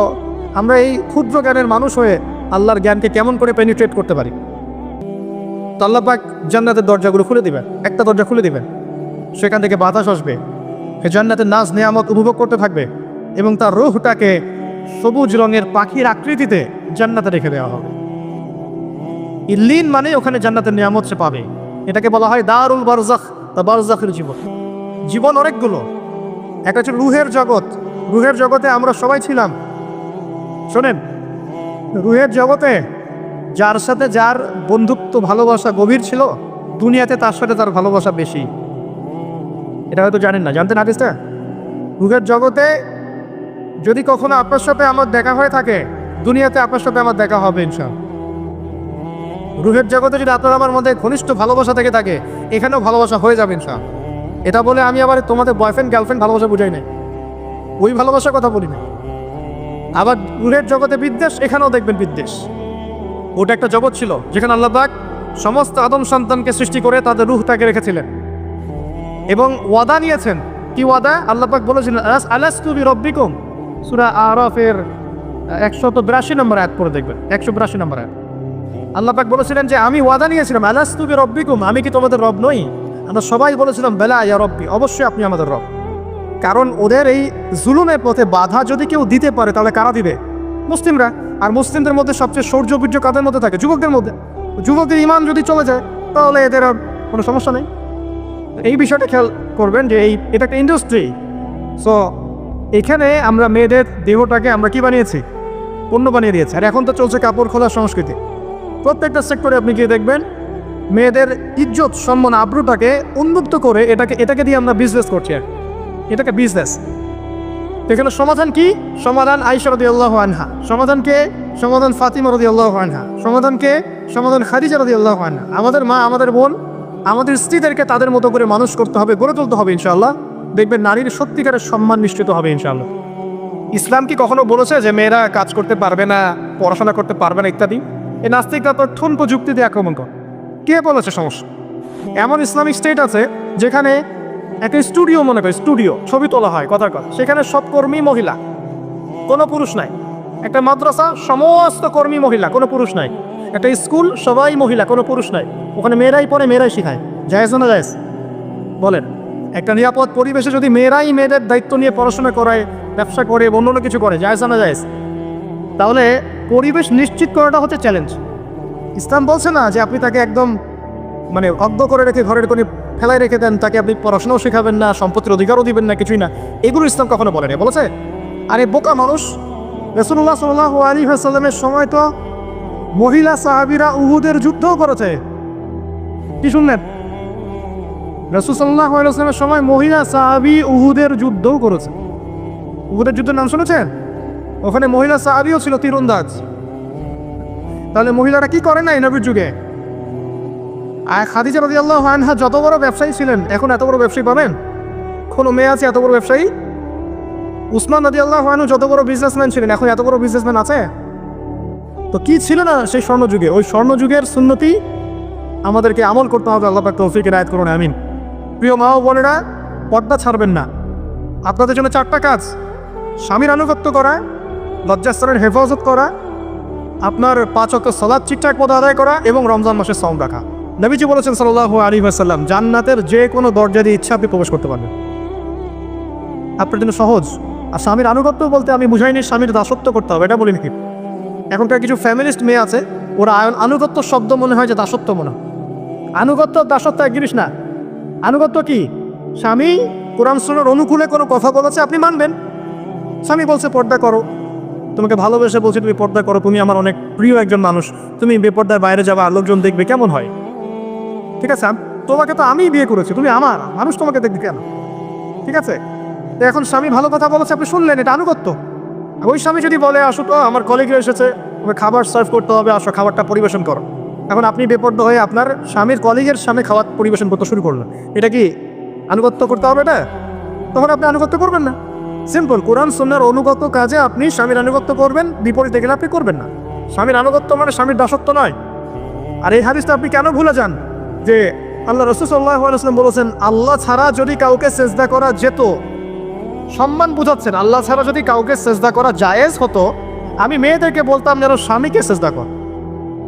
আমরা এই ক্ষুদ্র জ্ঞানের মানুষ হয়ে আল্লাহর জ্ঞানকে কেমন করে পেনিট্রেট করতে পারি? তো আল্লাহ পাক জান্নাতের দরজাগুলো খুলে দিবেন, একটা দরজা খুলে দিবেন, সেখান থেকে বাতাস আসবে, জান্নাতের নাজ নেয়ামত উপভোগ করতে থাকবে, এবং তার রূহটাকে সবুজ রঙের পাখির আকৃতিতে জান্নাতে রেখে দেওয়া হবে। ইল্লিন মানে ওখানে জান্নাতের নিয়ামত সে পাবে। এটাকে বলা হয় দারুল বারজাখ বা বারজাখের জীবন। জীবন অনেকগুলো, একটা হচ্ছে রুহের জগৎ। রুহের জগতে আমরা সবাই ছিলাম। শোনেন, রুহের জগতে যার সাথে যার বন্ধুত্ব ভালোবাসা গভীর ছিল, দুনিয়াতে তার সাথে তার ভালোবাসা বেশি। এটা হয়তো জানেন না, জানতেন হাদিসটা? রুহের জগতে যদি কখনো আপনার সাথে আমার দেখা হয়ে থাকে, দুনিয়াতে আপনার সাথে আমার দেখা হবে ইনশাআল্লাহ। রুহের জগতে যদি আপনার আমার মধ্যে ঘনিষ্ঠ ভালোবাসা থেকে থাকে, এখানেও ভালোবাসা হয়ে যাবে ইনশাআল্লাহ। এটা বলে আমি আবার তোমাদের বয়ফ্রেন্ড গার্লফ্রেন্ড ভালোবাসা বুঝাই নাই, ওই ভালোবাসার কথা বলি না। আবার রুহের জগতে বিদ্বেষ, এখানেও দেখবেন বিদ্বেষ। ওটা একটা জগৎ ছিল যেখানে আল্লাহ পাক সমস্ত আদম সন্তানকে সৃষ্টি করে তাদের রুহটাকে রেখেছিলেন এবং ওয়াদা নিয়েছেন। কি ওয়াদা? আল্লাহ পাক বলেছিলেন আলাস্তু বিরব্বিকুম, সূরা আরাফের 182 নম্বর আয়াত পড়ে দেখবেন, 182 নম্বর আয়াত। আল্লাহ পাক বলেছিলেন যে আমি ওয়াদা নিয়েছিলাম, আলাস্তু বিরব্বিকুম, আমি কি তোমাদের রব নই? আমরা সবাই বলেছিলাম বেলা ইয়া রব্বি, অবশ্যই আপনি আমাদের রব। কারণ ওদের এই জুলুমের পথে বাধা যদি কেউ দিতে পারে তাহলে কারা দিবে? মুসলিমরা। আর মুসলিমদের মধ্যে সবচেয়ে শৌর্যবীর্য কাদের মধ্যে থাকে? যুবকদের মধ্যে। যুবকদের ইমান যদি চলে যায় তাহলে এদের আর কোনো সমস্যা নেই। এই বিষয়টা খেয়াল করবেন যে এটা একটা ইন্ডাস্ট্রি। সো এখানে আমরা মেয়েদের দেহটাকে আমরা কি বানিয়েছি? পণ্য বানিয়ে দিয়েছি। আর এখন তো চলছে কাপড় খোলার সংস্কৃতি। প্রত্যেকটা সেক্টরে আপনি গিয়ে দেখবেন মেয়েদের ইজ্জত সম্মান আব্রুটাকে উন্মুক্ত করে এটাকে দিয়ে আমরা বিজনেস করছি। আর এটাকে বিজনেস। এখানে সমাধান কি? সমাধান আয়েশা রাদিয়াল্লাহু আনহা। সমাধানকে সমাধান ফাতিমা রাদিয়াল্লাহু আনহা। সমাধানকে সমাধান খাদিজা রাদিয়াল্লাহু আনহা। আমাদের মা, আমাদের বোন, আমাদের স্ত্রীদেরকে তাদের মতো করে মানুষ করতে হবে, গড়ে তুলতে হবে ইনশাআল্লাহ। দেখবেন নারীর সত্যিকারের সম্মান নিশ্চিত হবে ইনশাআল্লাহ। ইসলাম কি কখনো বলেছে যে মেয়েরা কাজ করতে পারবে না, পড়াশোনা করতে পারবে না ইত্যাদি? এই নাস্তিকরা তো ঠুনকো যুক্তি দিয়ে আক্রমণ করে। কে বলেছে? সমস্যা এমন ইসলামিক স্টেট আছে যেখানে একটা স্টুডিও, মনে করে স্টুডিও, ছবি তোলা হয়, কথার কথা, সেখানে সব কর্মী মহিলা, কোনো পুরুষ নাই। একটা মাদ্রাসা, সমস্ত কর্মী মহিলা, কোনো পুরুষ নাই। একটা স্কুল, সবাই মহিলা, কোনো পুরুষ নাই। ওখানে মেয়েরাই পড়ে, মেয়েরাই শেখায়। জায়েজ না জায়েজ বলেন? একটা নিরাপদ পরিবেশে যদি মেয়েরাই মেয়েদের দায়িত্ব নিয়ে পড়াশোনা করায়, ব্যবসা করে, অন্য কিছু করে, জায়েজ না জায়েজ? তাহলে পরিবেশ নিশ্চিত করাটা হচ্ছে চ্যালেঞ্জ। ইসলাম বলছে না যে আপনি তাকে একদম মানে অজ্ঞ করে রেখে ঘরের কোণে ফেলায় রেখে দেন, তাকে আপনি পড়াশোনাও শেখাবেন না, সম্পত্তির অধিকারও দিবেন না, কিছুই না। এগুলো ইসলাম কখনো বলে না। বলেছে? আরে বোকা মানুষ, রাসূলুল্লাহ সাল্লাল্লাহু আলাইহি ওয়াসাল্লামের সময় তো মহিলা সাহাবীরা উহুদের যুদ্ধও করেছে। কি শুনলেন? রাসূল সাল্লাল্লাহু আলাইহি ওয়াসাল্লামের সময় মহিলা সাহাবী উহুদের যুদ্ধও করেছে। উহুদের যুদ্ধের নাম শুনেছেন? ওখানে মহিলা সাহাবীও ছিল তীরন্দাজ। তাহলে মহিলারা কি করে না এই নবীর যুগে? আর খাদিজা রাদিয়াল্লাহু আনহা যত বড় ব্যবসায়ী ছিলেন, এখন এত বড় ব্যবসায়ী পাবেন? কোনো মেয়ে আছে এত বড় ব্যবসায়ী? উসমান রাদিয়াল্লাহু আনহু যত বড় বিজনেসম্যান ছিলেন, এখন এত বড় বিজনেসম্যান আছে? তো কি ছিল না সেই স্বর্ণযুগে? ওই স্বর্ণযুগের সুন্নতি আমাদেরকে আমল করতে হবে। আল্লাহ পাক তৌফিক এনায়েত করুন, আমিন। প্রিয় মা ও বোনেরা, পর্দা ছাড়বেন না। আপনাদের জন্য 4টা কাজ: স্বামীর আনুগত্য করা, লজ্জাস্থানের হেফাজত করা, আপনার 5 ওয়াক্ত সালাত ঠিকঠাক মতো আদায় করা এবং রমজান মাসে সাওম রাখা। নবীজি বলেছেন সাল্লাল্লাহু আলাইহি ওয়াসাল্লাম, জান্নাতের যে কোনো দরজা দিয়ে ইচ্ছা আপনি প্রবেশ করতে পারবেন। আপনার জন্য সহজ। আর স্বামীর আনুগত্য বলতে আমি বুঝাইনি স্বামীর দাসত্ব করতে হবে, এটা বলিনি। এখনকার কিছু ফ্যামিলিস্ট মেয়ে আছে, ওরা আনুগত্য শব্দ মনে হয় যে দাসত্ব মনে হয়। আনুগত্য দাসত্ব এক জিনিস না। আনুগত্য কি? স্বামী কোরআন সুন্নাহর অনুকূলে কোনো কথা বলেছে, আপনি মানবেন। স্বামী বলছে পর্দা করো, তোমাকে ভালোবেসে বলছে তুমি পর্দা করো, তুমি আমার অনেক প্রিয় একজন মানুষ, তুমি বেপর্দায় বাইরে যাবা, লোকজন দেখবে, কেমন হয়? ঠিক আছে, তোমাকে তো আমি বিয়ে করেছি, তুমি আমার, মানুষ তোমাকে দেখবে কেন? ঠিক আছে, তো এখন স্বামী ভালো কথা বলেছে, আপনি শুনলেন, এটা আনুগত্য। ওই স্বামী যদি বলে আসো তো আমার কলিগরা এসেছে, তোমাকে খাবার সার্ভ করতে হবে, আসো খাবারটা পরিবেশন করো, এখন আপনি বেপর্দা হয়ে আপনার স্বামীর কলিগের সামনে খাবার পরিবেশন করতে শুরু করলেন, এটা কি আনুগত্য করতে হবে? এটা তখন আপনি আনুগত্য করবেন না। সিম্পল, কোরআন সুন্নাহর অনুগত কাজে আপনি স্বামীর আনুগত্য করবেন, বিপরীতে গেলে আপনি করবেন না। স্বামীর আনুগত্য মানে স্বামীর দাসত্ব নয়। আর এই হাদিসটা আপনি কেন ভুলে যান যে আল্লাহ রাসূল সাল্লাল্লাহু আলাইহি ওয়াসাল্লাম বলেছেন, আল্লাহ ছাড়া যদি কাউকে সেজদা করা যেত, সম্মান বুঝাচ্ছেন, আল্লাহ ছাড়া যদি কাউকে সেজদা করা জায়েজ হতো, আমি মেয়েদেরকে বলতাম যেন স্বামীকে সেজদা কর।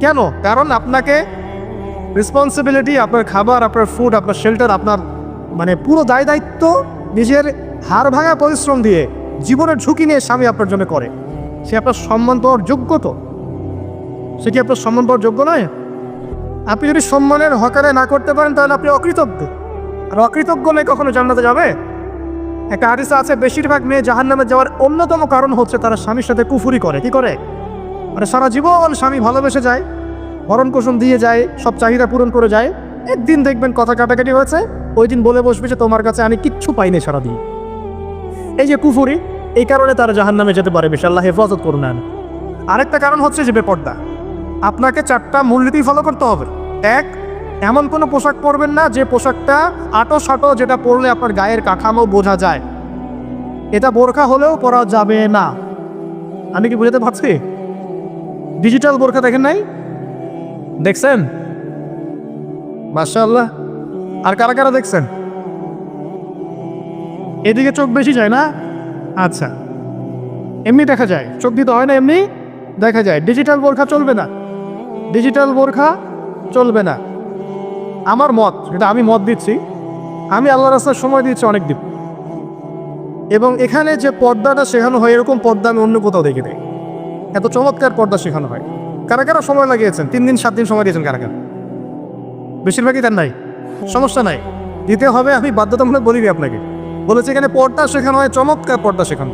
কেন? কারণ আপনাকে রেসপন্সিবিলিটি, আপনার খাবার, আপনার ফুড, আপনার শেল্টার, আপনার মানে পুরো দায় দায়িত্ব নিজের হাড় ভাঙা পরিশ্রম দিয়ে, জীবনের ঝুঁকি নিয়ে স্বামী আপনার জন্য করে। সে আপনার সম্মান পাওয়ার যোগ্য তো? সে কি আপনার সম্মান পাওয়ার যোগ্য নয়? আপনি যদি সম্মানের হকারে না করতে পারেন তাহলে আপনি অকৃতজ্ঞ। আর অকৃতজ্ঞ মেয়ে কখনো জান্নাতে যাবে? একটা হাদিসে আছে, বেশিরভাগ মেয়ে জাহান্নামে যাওয়ার অন্যতম কারণ হচ্ছে তারা স্বামীর সাথে কুফরি করে। কি করে? মানে সারা জীবন স্বামী ভালোবেসে যায়, ভরণ পোষণ দিয়ে যায়, সব চাহিদা পূরণ করে যায়, একদিন দেখবেন কথা কাটাকাটি হয়েছে, ওই দিন বলে বসবে যে তোমার কাছে আমি কিচ্ছু পাইনি সারাদিন। এই যে কুফরি, এই কারণে তারা জাহান্নামে যেতে পারে বেশি। আল্লাহ হেফাজত করুন। আরেকটা কারণ হচ্ছে যে বেপর্দা। আপনাকে 4টা মূলনীতি ফলো করতে হবে। 1, এমন কোনো পোশাক পরবেন না যে পোশাকটা আটো সাটো, যেটা পরলে আপনার গায়ের কাঠামো বোঝা যায়। এটা বোরখা হলেও পরা যাবে না। আমি কি বুঝাতে পারছি? ডিজিটাল বোরখা দেখেন নাই? দেখছেন? মাশাআল্লাহ। আর কারা কারা দেখছেন? এদিকে চোখ বেশি যায় না? আচ্ছা, এমনি দেখা যায়, চোখ দিতে হয় না, এমনি দেখা যায়। ডিজিটাল বোরখা চলবে না, ডিজিটাল বোরখা চলবে না। আমার মত, এটা আমি মত দিচ্ছি, আমি আল্লাহ রাস্তায় সময় দিচ্ছি অনেক দিন, এবং এখানে যে পর্দাটা শেখানো হয় এরকম পর্দা আমি অন্য কোথাও দেখি নাই। এত চমৎকার পর্দা শেখানো হয়। কারা কারা সময় লাগিয়েছেন? 3 দিন 7 দিন সময় দিয়েছেন কারা কারা? বেশিরভাগই তার নাই, সমস্যা নাই, দিতে হবে। আমি বাধ্যতামূলক বলিনি আপনাকে, বলেছি এখানে পর্দা শেখানো হয়, চমৎকার পর্দা শেখানো,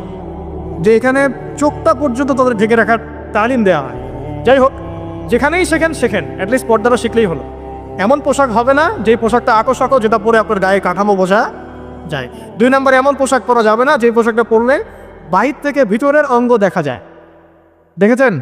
যে এখানে চোখটা পর্যন্ত তাদের ঢেকে রাখার তালিম দেওয়া হয়। যাই হোক, যেখানেই শেখেন অ্যাটলিস্ট পর্দাটা শিখলেই হলো। এমন পোশাক হবে না যে পোশাকটা আকর্ষক, যেটা পরে আপনার গায়ে কাঠামো বোঝা যায়। 2 নম্বরে এমন পোশাক পরা যাবে না যে পোশাকটা পরলে বাহির থেকে ভিতরের অঙ্গ দেখা যায়। দেখেছেন?